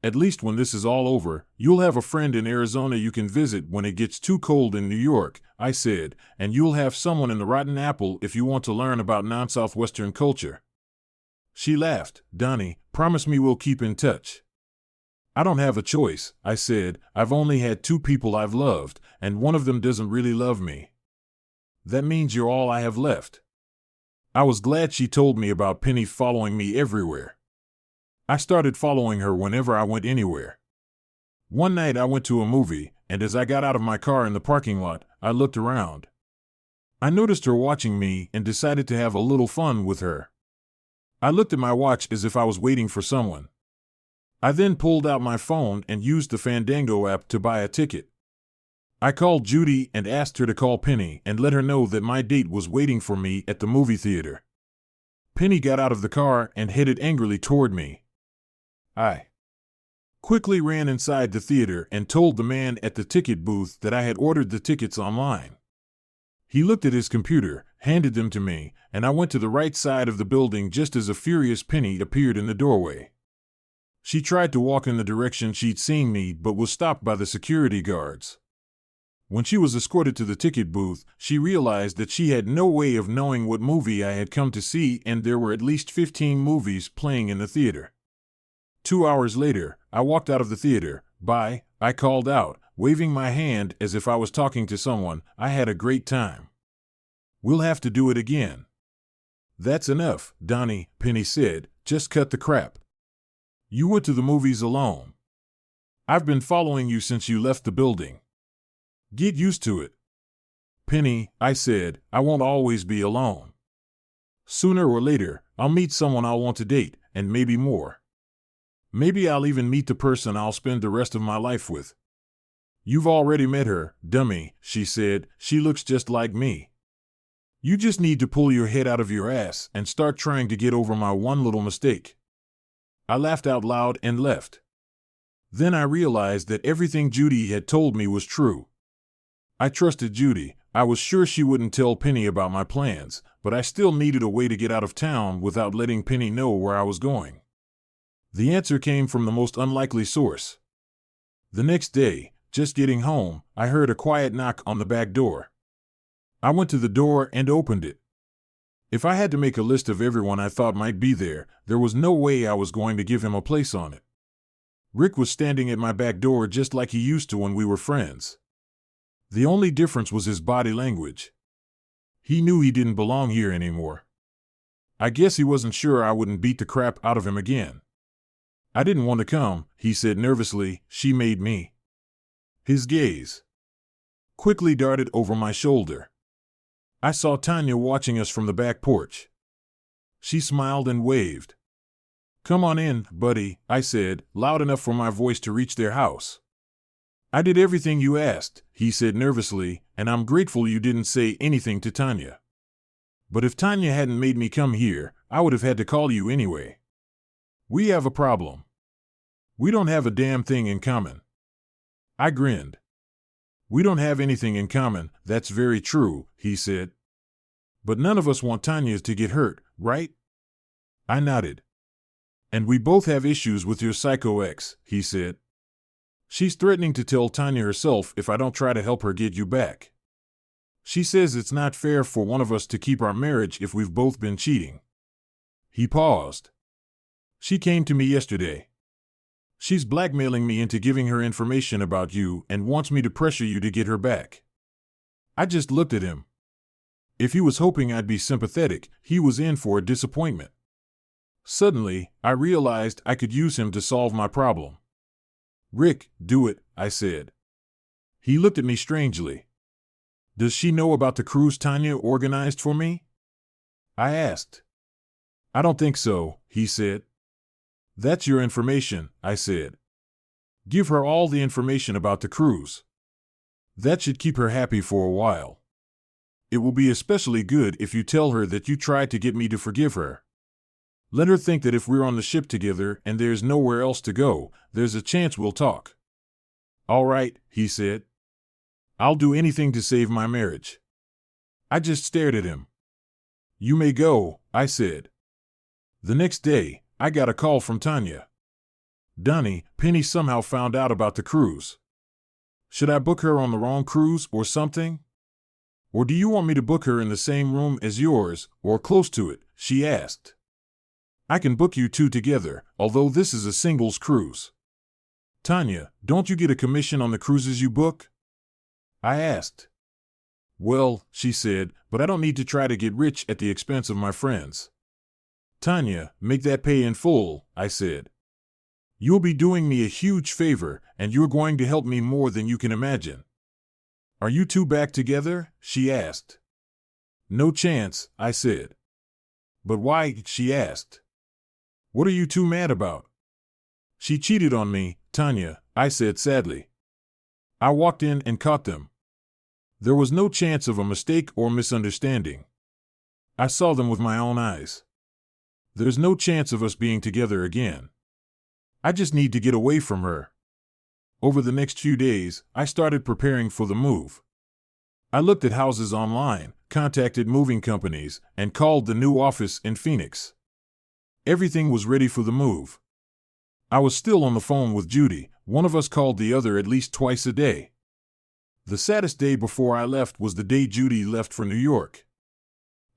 At least when this is all over, you'll have a friend in Arizona you can visit when it gets too cold in New York, I said, and you'll have someone in the Rotten Apple if you want to learn about non-Southwestern culture. She laughed. Donnie, promise me we'll keep in touch. I don't have a choice, I said. I've only had 2 people I've loved, and one of them doesn't really love me. That means you're all I have left. I was glad she told me about Penny following me everywhere. I started following her whenever I went anywhere. One night I went to a movie, and as I got out of my car in the parking lot, I looked around. I noticed her watching me and decided to have a little fun with her. I looked at my watch as if I was waiting for someone. I then pulled out my phone and used the Fandango app to buy a ticket. I called Judy and asked her to call Penny and let her know that my date was waiting for me at the movie theater. Penny got out of the car and headed angrily toward me. I quickly ran inside the theater and told the man at the ticket booth that I had ordered the tickets online. He looked at his computer, handed them to me, and I went to the right side of the building just as a furious Penny appeared in the doorway. She tried to walk in the direction she'd seen me but was stopped by the security guards. When she was escorted to the ticket booth, she realized that she had no way of knowing what movie I had come to see, and there were at least 15 movies playing in the theater. 2 hours later, I walked out of the theater. Bye, I called out, waving my hand as if I was talking to someone. I had a great time. We'll have to do it again. That's enough, Donnie, Penny said. Just cut the crap. You went to the movies alone. I've been following you since you left the building. Get used to it. Penny, I said, I won't always be alone. Sooner or later, I'll meet someone I'll want to date, and maybe more. Maybe I'll even meet the person I'll spend the rest of my life with. You've already met her, dummy, she said. She looks just like me. You just need to pull your head out of your ass and start trying to get over my one little mistake. I laughed out loud and left. Then I realized that everything Judy had told me was true. I trusted Judy. I was sure she wouldn't tell Penny about my plans, but I still needed a way to get out of town without letting Penny know where I was going. The answer came from the most unlikely source. The next day, just getting home, I heard a quiet knock on the back door. I went to the door and opened it. If I had to make a list of everyone I thought might be there, there was no way I was going to give him a place on it. Rick was standing at my back door just like he used to when we were friends. The only difference was his body language. He knew he didn't belong here anymore. I guess he wasn't sure I wouldn't beat the crap out of him again. I didn't want to come, he said nervously. She made me. His gaze quickly darted over my shoulder. I saw Tanya watching us from the back porch. She smiled and waved. Come on in, buddy, I said, loud enough for my voice to reach their house. I did everything you asked, he said nervously, and I'm grateful you didn't say anything to Tanya. But if Tanya hadn't made me come here, I would have had to call you anyway. We have a problem. We don't have a damn thing in common. I grinned. We don't have anything in common, that's very true, he said. But none of us want Tanya to get hurt, right? I nodded. And we both have issues with your psycho ex, he said. She's threatening to tell Tanya herself if I don't try to help her get you back. She says it's not fair for one of us to keep our marriage if we've both been cheating. He paused. She came to me yesterday. She's blackmailing me into giving her information about you and wants me to pressure you to get her back. I just looked at him. If he was hoping I'd be sympathetic, he was in for a disappointment. Suddenly, I realized I could use him to solve my problem. Rick, do it, I said. He looked at me strangely. Does she know about the cruise Tanya organized for me? I asked. I don't think so, he said. That's your information, I said. Give her all the information about the cruise. That should keep her happy for a while. It will be especially good if you tell her that you tried to get me to forgive her. Let her think that if we're on the ship together and there's nowhere else to go, there's a chance we'll talk. All right, he said. I'll do anything to save my marriage. I just stared at him. You may go, I said. The next day, I got a call from Tanya. Donnie, Penny somehow found out about the cruise. Should I book her on the wrong cruise or something? Or do you want me to book her in the same room as yours, or close to it? She asked. I can book you two together, although this is a singles cruise. Tanya, don't you get a commission on the cruises you book? I asked. Well, she said, but I don't need to try to get rich at the expense of my friends. Tanya, make that pay in full, I said. You'll be doing me a huge favor, and you're going to help me more than you can imagine. Are you two back together? She asked. No chance, I said. But why? She asked. What are you two mad about? She cheated on me, Tanya, I said sadly. I walked in and caught them. There was no chance of a mistake or misunderstanding. I saw them with my own eyes. There's no chance of us being together again. I just need to get away from her. Over the next few days, I started preparing for the move. I looked at houses online, contacted moving companies, and called the new office in Phoenix. Everything was ready for the move. I was still on the phone with Judy. One of us called the other at least twice a day. The saddest day before I left was the day Judy left for New York.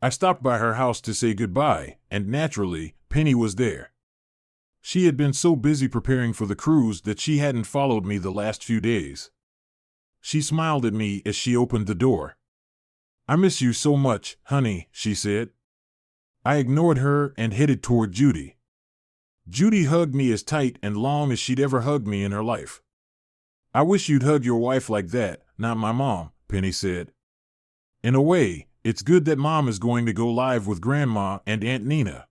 I stopped by her house to say goodbye, and naturally, Penny was there. She had been so busy preparing for the cruise that she hadn't followed me the last few days. She smiled at me as she opened the door. I miss you so much, honey, she said. I ignored her and headed toward Judy. Judy hugged me as tight and long as she'd ever hugged me in her life. I wish you'd hug your wife like that, not my mom, Penny said. In a way, it's good that Mom is going to go live with Grandma and Aunt Nina.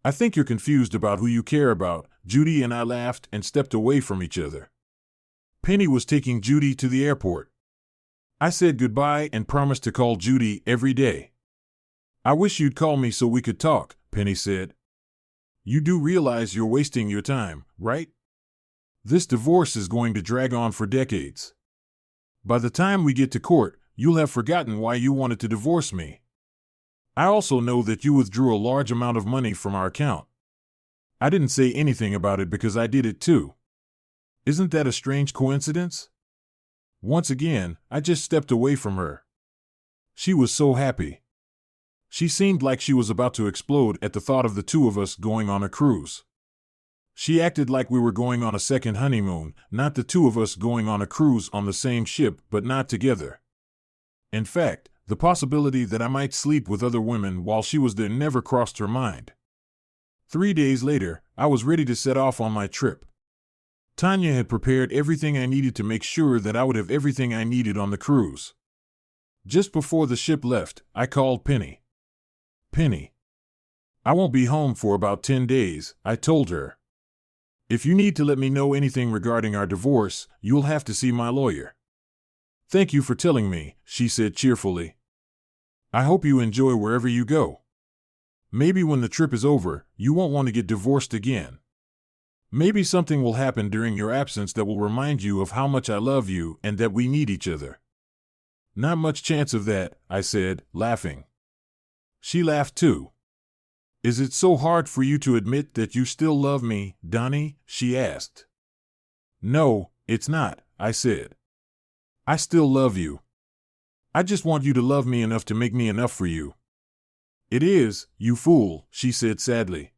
I think you're confused about who you care about. Judy and I laughed and stepped away from each other. Penny was taking Judy to the airport. I said goodbye and promised to call Judy every day. I wish you'd call me so we could talk, Penny said. You do realize you're wasting your time, right? This divorce is going to drag on for decades. By the time we get to court, you'll have forgotten why you wanted to divorce me. I also know that you withdrew a large amount of money from our account. I didn't say anything about it because I did it too. Isn't that a strange coincidence? Once again, I just stepped away from her. She was so happy. She seemed like she was about to explode at the thought of the two of us going on a cruise. She acted like we were going on a second honeymoon, not the two of us going on a cruise on the same ship but not together. In fact, the possibility that I might sleep with other women while she was there never crossed her mind. 3 days later, I was ready to set off on my trip. Tanya had prepared everything I needed to make sure that I would have everything I needed on the cruise. Just before the ship left, I called Penny. Penny. I won't be home for about 10 days, I told her. If you need to let me know anything regarding our divorce, you'll have to see my lawyer. Thank you for telling me, she said cheerfully. I hope you enjoy wherever you go. Maybe when the trip is over, you won't want to get divorced again. Maybe something will happen during your absence that will remind you of how much I love you and that we need each other. Not much chance of that, I said, laughing. She laughed too. Is it so hard for you to admit that you still love me, Donnie? She asked. No, it's not, I said. I still love you. I just want you to love me enough to make me enough for you. It is, you fool, she said sadly.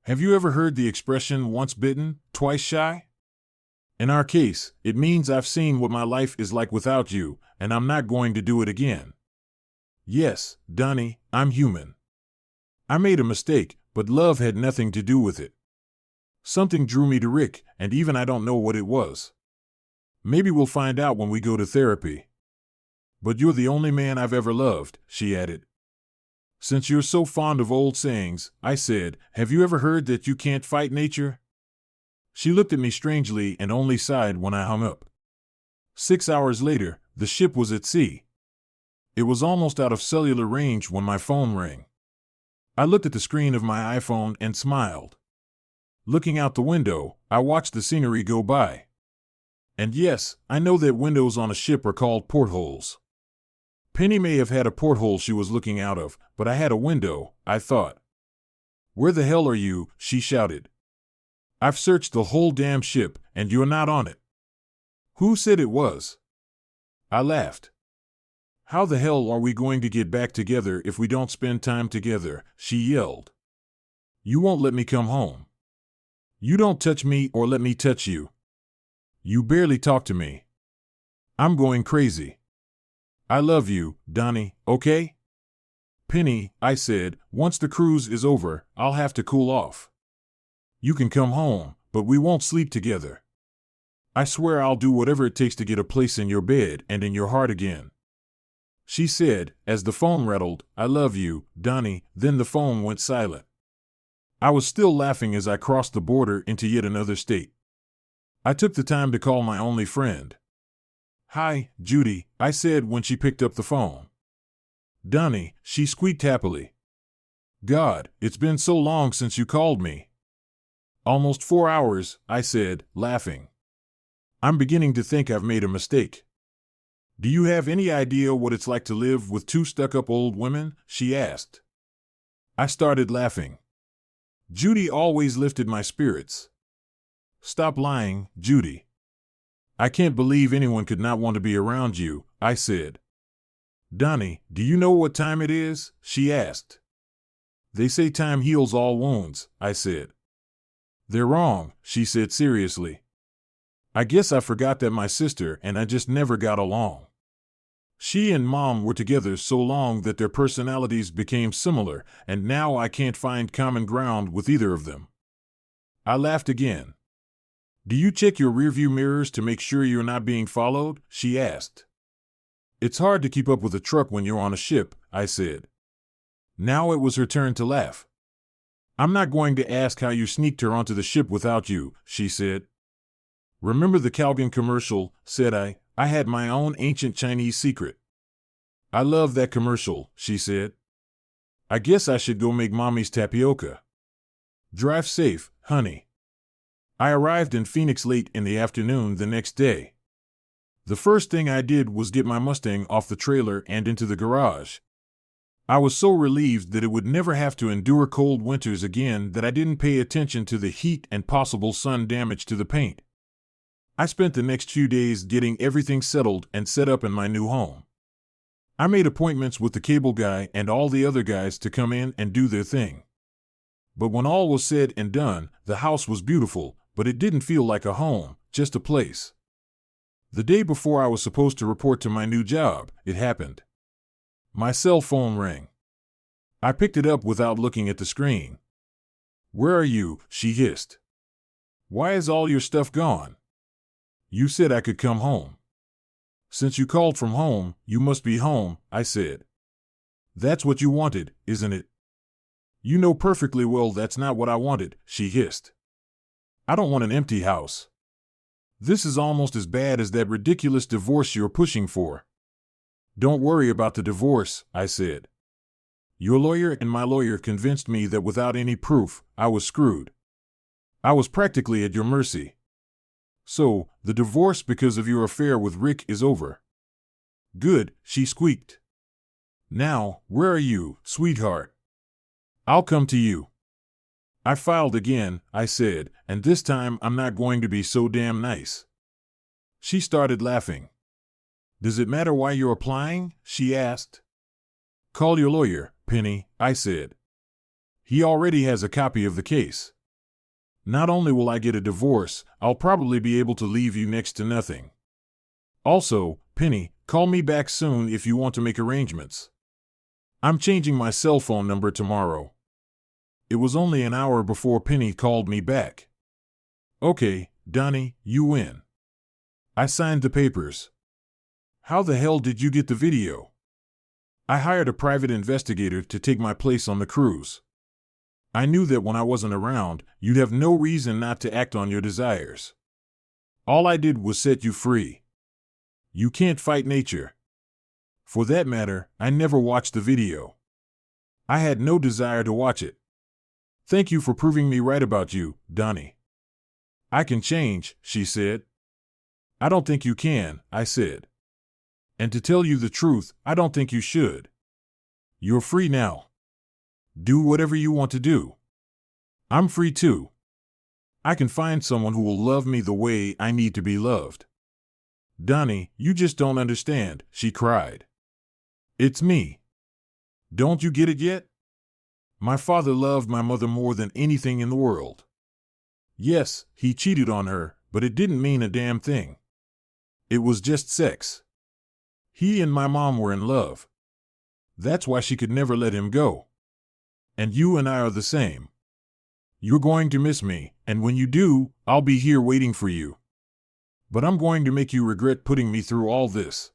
Have you ever heard the expression once bitten, twice shy? In our case, it means I've seen what my life is like without you, and I'm not going to do it again. Yes, Donnie, I'm human. I made a mistake, but love had nothing to do with it. Something drew me to Rick, and even I don't know what it was. Maybe we'll find out when we go to therapy. But you're the only man I've ever loved, she added. Since you're so fond of old sayings, I said, have you ever heard that you can't fight nature? She looked at me strangely and only sighed when I hung up. 6 hours later, the ship was at sea. It was almost out of cellular range when my phone rang. I looked at the screen of my iPhone and smiled. Looking out the window, I watched the scenery go by. And yes, I know that windows on a ship are called portholes. Penny may have had a porthole she was looking out of, but I had a window, I thought. Where the hell are you? She shouted. I've searched the whole damn ship, and you're not on it. Who said it was? I laughed. How the hell are we going to get back together if we don't spend time together? She yelled. You won't let me come home. You don't touch me or let me touch you. You barely talk to me. I'm going crazy. I love you, Donnie, okay? Penny, I said, once the cruise is over, I'll have to cool off. You can come home, but we won't sleep together. I swear I'll do whatever it takes to get a place in your bed and in your heart again. She said, as the phone rattled, I love you, Donnie, then the phone went silent. I was still laughing as I crossed the border into yet another state. I took the time to call my only friend. Hi, Judy, I said when she picked up the phone. Donnie, she squeaked happily. God, it's been so long since you called me. Almost 4 hours, I said, laughing. I'm beginning to think I've made a mistake. Do you have any idea what it's like to live with 2 stuck-up old women? She asked. I started laughing. Judy always lifted my spirits. Stop lying, Judy. I can't believe anyone could not want to be around you, I said. Donnie, do you know what time it is? She asked. They say time heals all wounds, I said. They're wrong, she said seriously. I guess I forgot that my sister and I just never got along. She and Mom were together so long that their personalities became similar, and now I can't find common ground with either of them. I laughed again. Do you check your rearview mirrors to make sure you're not being followed? She asked. It's hard to keep up with a truck when you're on a ship, I said. Now it was her turn to laugh. I'm not going to ask how you sneaked her onto the ship without you, she said. Remember the Calgon commercial, said I. I had my own ancient Chinese secret. I love that commercial, she said. I guess I should go make Mommy's tapioca. Drive safe, honey. I arrived in Phoenix late in the afternoon the next day. The first thing I did was get my Mustang off the trailer and into the garage. I was so relieved that it would never have to endure cold winters again that I didn't pay attention to the heat and possible sun damage to the paint. I spent the next few days getting everything settled and set up in my new home. I made appointments with the cable guy and all the other guys to come in and do their thing. But when all was said and done, the house was beautiful, but it didn't feel like a home, just a place. The day before I was supposed to report to my new job, it happened. My cell phone rang. I picked it up without looking at the screen. Where are you? She hissed. Why is all your stuff gone? You said I could come home. Since you called from home, you must be home, I said. That's what you wanted, isn't it? You know perfectly well that's not what I wanted, she hissed. I don't want an empty house. This is almost as bad as that ridiculous divorce you're pushing for. Don't worry about the divorce, I said. Your lawyer and my lawyer convinced me that without any proof, I was screwed. I was practically at your mercy. So, the divorce because of your affair with Rick is over. Good, she squeaked. Now, where are you, sweetheart? I'll come to you. I filed again, I said, and this time I'm not going to be so damn nice. She started laughing. Does it matter why you're applying? She asked. Call your lawyer, Penny, I said. He already has a copy of the case. Not only will I get a divorce, I'll probably be able to leave you next to nothing. Also, Penny, call me back soon if you want to make arrangements. I'm changing my cell phone number tomorrow. It was only an hour before Penny called me back. Okay, Donnie, you win. I signed the papers. How the hell did you get the video? I hired a private investigator to take my place on the cruise. I knew that when I wasn't around, you'd have no reason not to act on your desires. All I did was set you free. You can't fight nature. For that matter, I never watched the video. I had no desire to watch it. Thank you for proving me right about you, Donnie. I can change, she said. I don't think you can, I said. And to tell you the truth, I don't think you should. You're free now. Do whatever you want to do. I'm free too. I can find someone who will love me the way I need to be loved. Donnie, you just don't understand, she cried. It's me. Don't you get it yet? My father loved my mother more than anything in the world. Yes, he cheated on her, but it didn't mean a damn thing. It was just sex. He and my mom were in love. That's why she could never let him go. And you and I are the same. You're going to miss me, and when you do, I'll be here waiting for you. But I'm going to make you regret putting me through all this.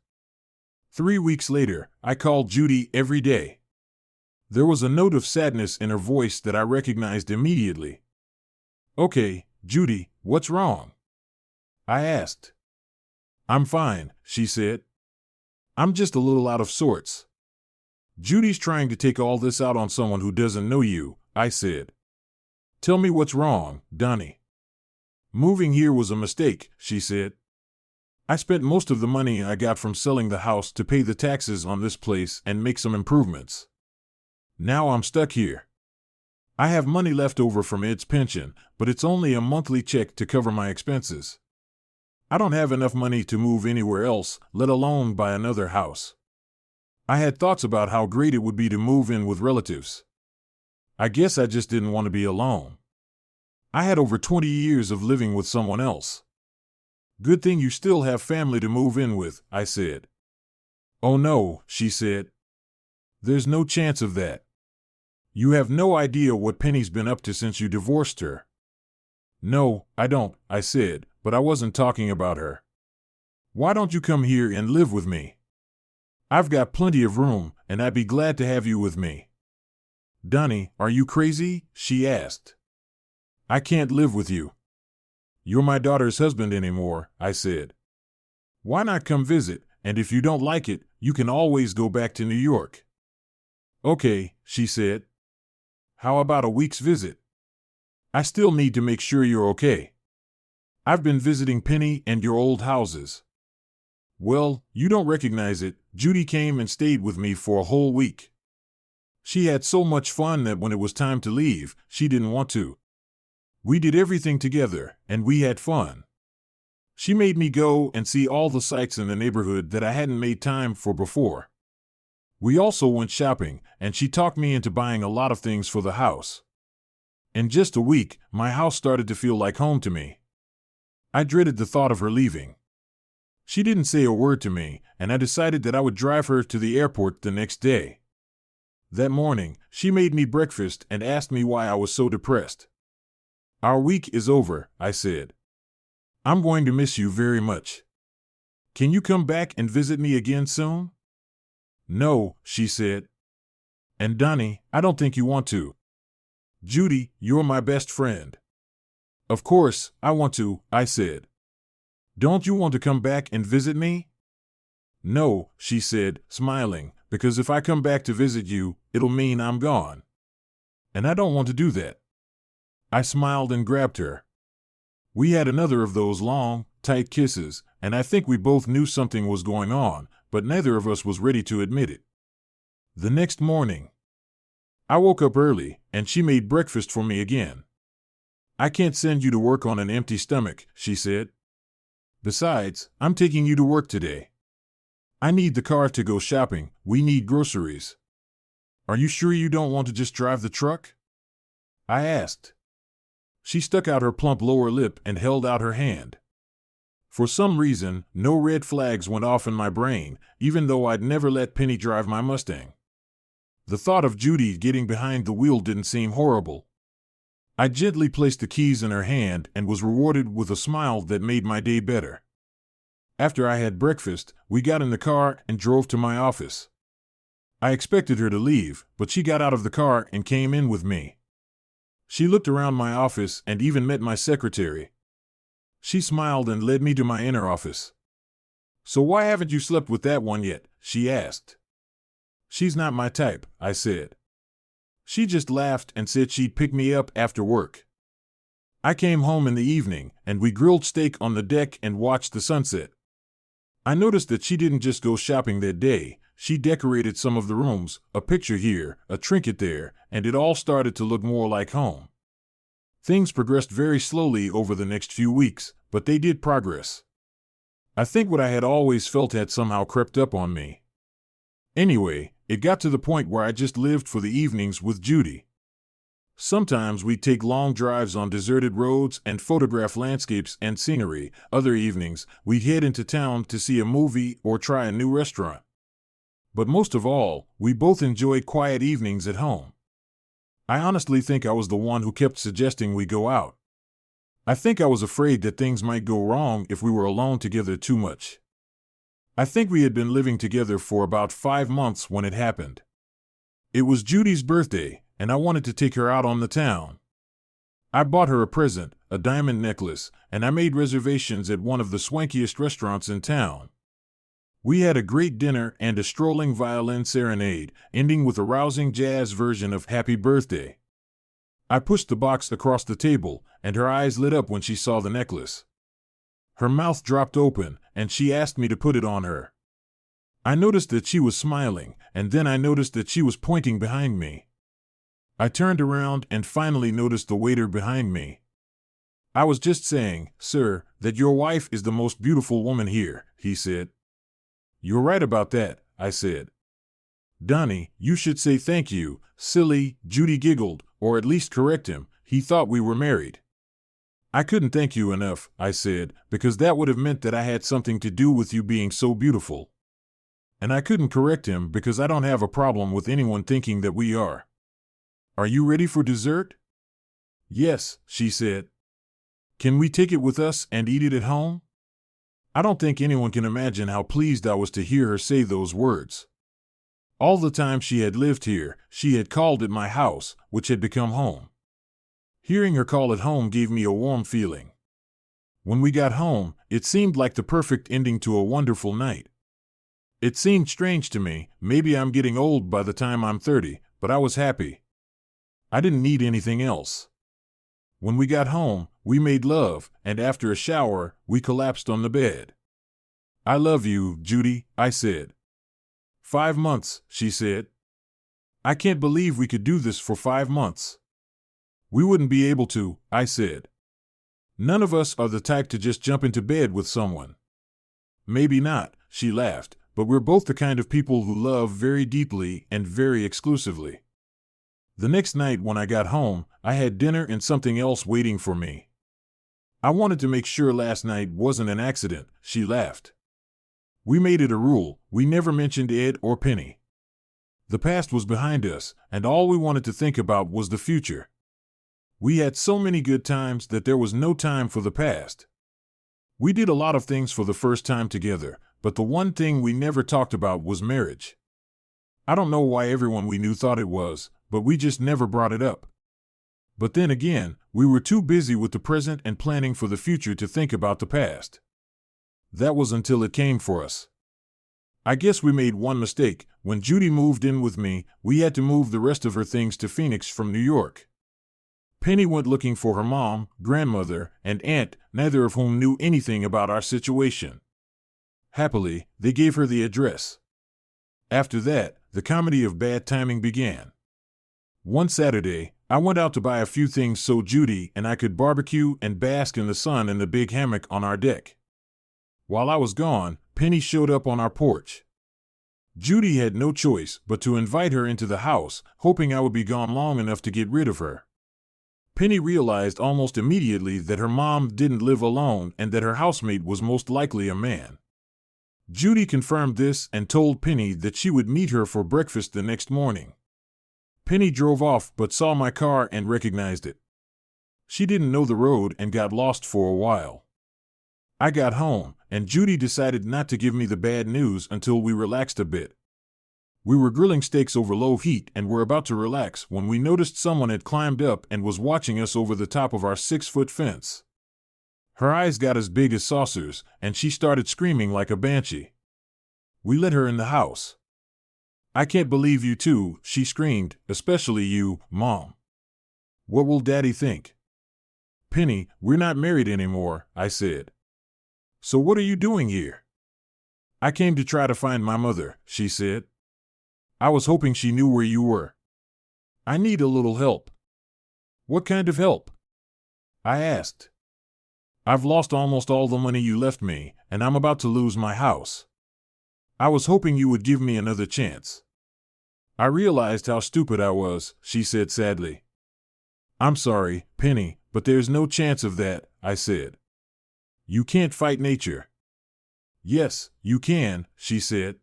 3 weeks later, I called Judy every day. There was a note of sadness in her voice that I recognized immediately. Okay, Judy, what's wrong? I asked. I'm fine, she said. I'm just a little out of sorts. Judy's trying to take all this out on someone who doesn't know you, I said. Tell me what's wrong, Donnie. Moving here was a mistake, she said. I spent most of the money I got from selling the house to pay the taxes on this place and make some improvements. Now I'm stuck here. I have money left over from Ed's pension, but it's only a monthly check to cover my expenses. I don't have enough money to move anywhere else, let alone buy another house. I had thoughts about how great it would be to move in with relatives. I guess I just didn't want to be alone. I had over 20 years of living with someone else. Good thing you still have family to move in with, I said. Oh no, she said. There's no chance of that. You have no idea what Penny's been up to since you divorced her. No, I don't, I said, but I wasn't talking about her. Why don't you come here and live with me? I've got plenty of room, and I'd be glad to have you with me. Donnie, are you crazy? She asked. I can't live with you. You're my daughter's husband anymore, I said. Why not come visit, and if you don't like it, you can always go back to New York. Okay, she said. How about a week's visit? I still need to make sure you're okay. I've been visiting Penny and your old houses. Well, you don't recognize it. Judy came and stayed with me for a whole week. She had so much fun that when it was time to leave, she didn't want to. We did everything together, and we had fun. She made me go and see all the sights in the neighborhood that I hadn't made time for before. We also went shopping, and she talked me into buying a lot of things for the house. In just a week, my house started to feel like home to me. I dreaded the thought of her leaving. She didn't say a word to me, and I decided that I would drive her to the airport the next day. That morning, she made me breakfast and asked me why I was so depressed. Our week is over, I said. I'm going to miss you very much. Can you come back and visit me again soon? No, she said. And Donnie, I don't think you want to. Judy, you're my best friend. Of course, I want to, I said. Don't you want to come back and visit me? No, she said, smiling, because if I come back to visit you, it'll mean I'm gone. And I don't want to do that. I smiled and grabbed her. We had another of those long, tight kisses, and I think we both knew something was going on, but neither of us was ready to admit it. The next morning, I woke up early, and she made breakfast for me again. I can't send you to work on an empty stomach, she said. Besides, I'm taking you to work today. I need the car to go shopping. We need groceries. Are you sure you don't want to just drive the truck? I asked. She stuck out her plump lower lip and held out her hand. For some reason, no red flags went off in my brain, even though I'd never let Penny drive my Mustang. The thought of Judy getting behind the wheel didn't seem horrible. I gently placed the keys in her hand and was rewarded with a smile that made my day better. After I had breakfast, we got in the car and drove to my office. I expected her to leave, but she got out of the car and came in with me. She looked around my office and even met my secretary. She smiled and led me to my inner office. So why haven't you slept with that one yet? She asked. She's not my type, I said. She just laughed and said she'd pick me up after work. I came home in the evening, and we grilled steak on the deck and watched the sunset. I noticed that she didn't just go shopping that day. She decorated some of the rooms, a picture here, a trinket there, and it all started to look more like home. Things progressed very slowly over the next few weeks, but they did progress. I think what I had always felt had somehow crept up on me. Anyway, it got to the point where I just lived for the evenings with Judy. Sometimes we'd take long drives on deserted roads and photograph landscapes and scenery. Other evenings, we'd head into town to see a movie or try a new restaurant. But most of all, we both enjoyed quiet evenings at home. I honestly think I was the one who kept suggesting we go out. I think I was afraid that things might go wrong if we were alone together too much. I think we had been living together for about 5 months when it happened. It was Judy's birthday, and I wanted to take her out on the town. I bought her a present, a diamond necklace, and I made reservations at one of the swankiest restaurants in town. We had a great dinner and a strolling violin serenade, ending with a rousing jazz version of Happy Birthday. I pushed the box across the table, and her eyes lit up when she saw the necklace. Her mouth dropped open, and she asked me to put it on her. I noticed that she was smiling, and then I noticed that she was pointing behind me. I turned around and finally noticed the waiter behind me. "I was just saying, sir, that your wife is the most beautiful woman here," he said. "You're right about that," I said. "Donnie, you should say thank you, silly," Judy giggled, or at least correct him. "He thought we were married." "I couldn't thank you enough," I said, "because that would have meant that I had something to do with you being so beautiful." And I couldn't correct him because I don't have a problem with anyone thinking that we are. "Are you ready for dessert?" "Yes," she said. "Can we take it with us and eat it at home?" I don't think anyone can imagine how pleased I was to hear her say those words. All the time she had lived here, she had called it my house, which had become home. Hearing her call it home gave me a warm feeling. When we got home, it seemed like the perfect ending to a wonderful night. It seemed strange to me, maybe I'm getting old by the time I'm 30, but I was happy. I didn't need anything else. When we got home, we made love, and after a shower, we collapsed on the bed. "I love you, Judy," I said. 5 months, she said. "I can't believe we could do this for 5 months." "We wouldn't be able to," I said. "None of us are the type to just jump into bed with someone." "Maybe not," she laughed, "but we're both the kind of people who love very deeply and very exclusively." The next night when I got home, I had dinner and something else waiting for me. "I wanted to make sure last night wasn't an accident," she laughed. "We made it a rule, we never mentioned Ed or Penny. The past was behind us, and all we wanted to think about was the future. We had so many good times that there was no time for the past. We did a lot of things for the first time together, but the one thing we never talked about was marriage. I don't know why everyone we knew thought it was, but we just never brought it up. But then again, we were too busy with the present and planning for the future to think about the past. That was until it came for us. I guess we made one mistake. When Judy moved in with me, we had to move the rest of her things to Phoenix from New York. Penny went looking for her mom, grandmother, and aunt, neither of whom knew anything about our situation. Happily, they gave her the address. After that, the comedy of bad timing began. One Saturday, I went out to buy a few things so Judy and I could barbecue and bask in the sun in the big hammock on our deck. While I was gone, Penny showed up on our porch. Judy had no choice but to invite her into the house, hoping I would be gone long enough to get rid of her. Penny realized almost immediately that her mom didn't live alone and that her housemate was most likely a man. Judy confirmed this and told Penny that she would meet her for breakfast the next morning. Penny drove off but saw my car and recognized it. She didn't know the road and got lost for a while. I got home, and Judy decided not to give me the bad news until we relaxed a bit. We were grilling steaks over low heat and were about to relax when we noticed someone had climbed up and was watching us over the top of our 6-foot fence. Her eyes got as big as saucers, and she started screaming like a banshee. We let her in the house. "I can't believe you two," she screamed, "especially you, Mom. What will Daddy think?" "Penny, we're not married anymore," I said. "So what are you doing here?" "I came to try to find my mother," she said. "I was hoping she knew where you were. I need a little help." "What kind of help?" I asked. I've lost almost all the money you left me, and I'm about to lose my house. I was hoping you would give me another chance. I realized how stupid I was, she said sadly. I'm sorry, Penny, but there's no chance of that, I said. You can't fight nature. Yes, you can, she said.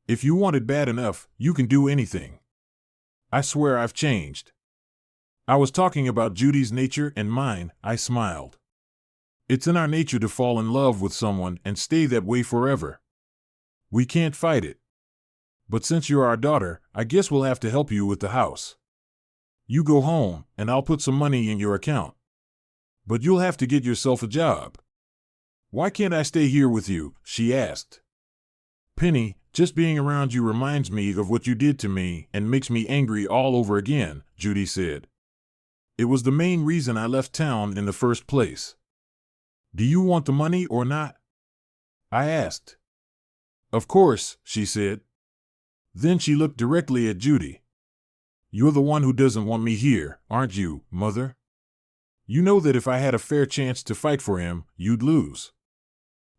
If you want it bad enough, you can do anything. I swear I've changed. I was talking about Judy's nature and mine, I smiled. It's in our nature to fall in love with someone and stay that way forever. We can't fight it. But since you're our daughter, I guess we'll have to help you with the house. You go home, and I'll put some money in your account. But you'll have to get yourself a job. Why can't I stay here with you? She asked. Penny, just being around you reminds me of what you did to me and makes me angry all over again, Judy said. It was the main reason I left town in the first place. Do you want the money or not? I asked. Of course, she said. Then she looked directly at Judy. You're the one who doesn't want me here, aren't you, Mother? You know that if I had a fair chance to fight for him, you'd lose.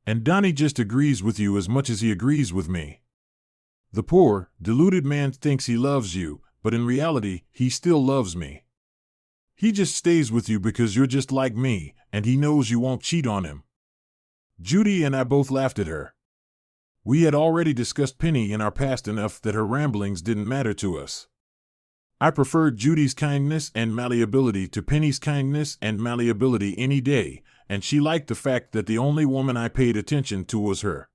And Donnie just agrees with you as much as he agrees with me. The poor, deluded man thinks he loves you, but in reality, he still loves me. He just stays with you because you're just like me, and he knows you won't cheat on him. Judy and I both laughed at her. We had already discussed Penny in our past enough that her ramblings didn't matter to us. I preferred Judy's kindness and malleability to Penny's kindness and malleability any day, and she liked the fact that the only woman I paid attention to was her.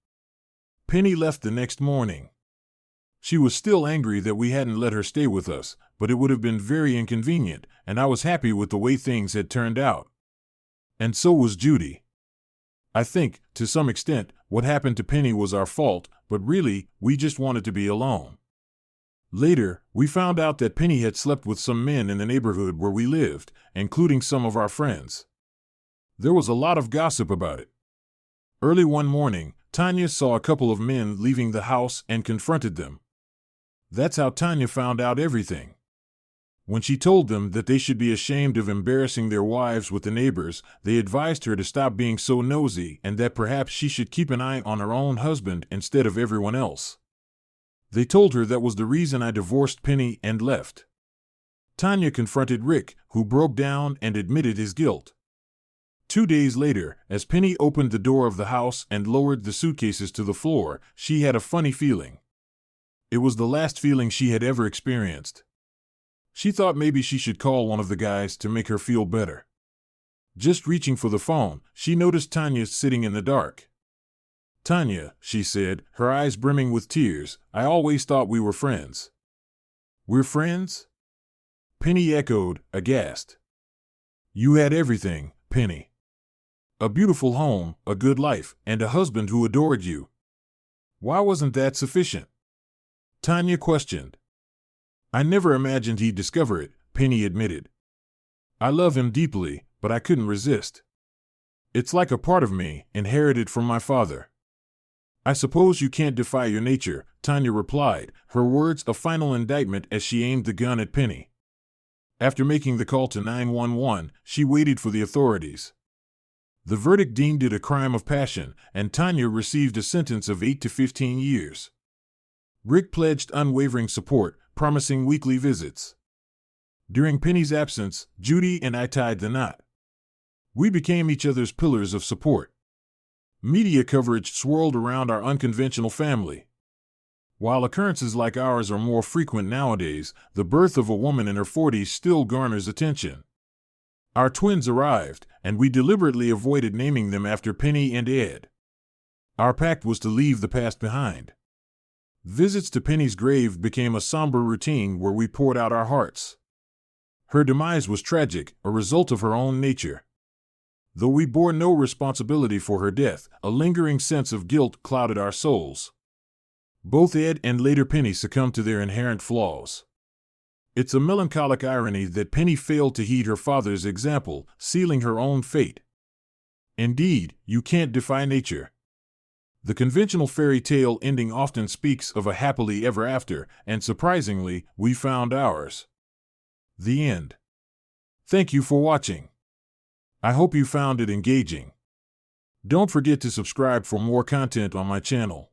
Penny left the next morning. She was still angry that we hadn't let her stay with us, but it would have been very inconvenient, and I was happy with the way things had turned out. And so was Judy. I think, to some extent, what happened to Penny was our fault, but really, we just wanted to be alone. Later, we found out that Penny had slept with some men in the neighborhood where we lived, including some of our friends. There was a lot of gossip about it. Early one morning, Tanya saw a couple of men leaving the house and confronted them. That's how Tanya found out everything. When she told them that they should be ashamed of embarrassing their wives with the neighbors, they advised her to stop being so nosy and that perhaps she should keep an eye on her own husband instead of everyone else. They told her that was the reason I divorced Penny and left. Tanya confronted Rick, who broke down and admitted his guilt. 2 days later, as Penny opened the door of the house and lowered the suitcases to the floor, she had a funny feeling. It was the last feeling she had ever experienced. She thought maybe she should call one of the guys to make her feel better. Just reaching for the phone, she noticed Tanya sitting in the dark. Tanya, she said, her eyes brimming with tears, I always thought we were friends. We're friends? Penny echoed, aghast. You had everything, Penny. A beautiful home, a good life, and a husband who adored you. Why wasn't that sufficient? Tanya questioned. I never imagined he'd discover it, Penny admitted. I love him deeply, but I couldn't resist. It's like a part of me, inherited from my father. I suppose you can't defy your nature, Tanya replied, her words a final indictment as she aimed the gun at Penny. After making the call to 911, she waited for the authorities. The verdict deemed it a crime of passion, and Tanya received a sentence of 8 to 15 years. Rick pledged unwavering support, promising weekly visits. During Penny's absence, Judy and I tied the knot. We became each other's pillars of support. Media coverage swirled around our unconventional family. While occurrences like ours are more frequent nowadays, the birth of a woman in her 40s still garners attention. Our twins arrived, and we deliberately avoided naming them after Penny and Ed. Our pact was to leave the past behind. Visits to Penny's grave became a somber routine where we poured out our hearts. Her demise was tragic, a result of her own nature. Though we bore no responsibility for her death, a lingering sense of guilt clouded our souls. Both Ed and later Penny succumbed to their inherent flaws. It's a melancholic irony that Penny failed to heed her father's example, sealing her own fate. Indeed, you can't defy nature. The conventional fairy tale ending often speaks of a happily ever after, and surprisingly, we found ours. The end. Thank you for watching. I hope you found it engaging. Don't forget to subscribe for more content on my channel.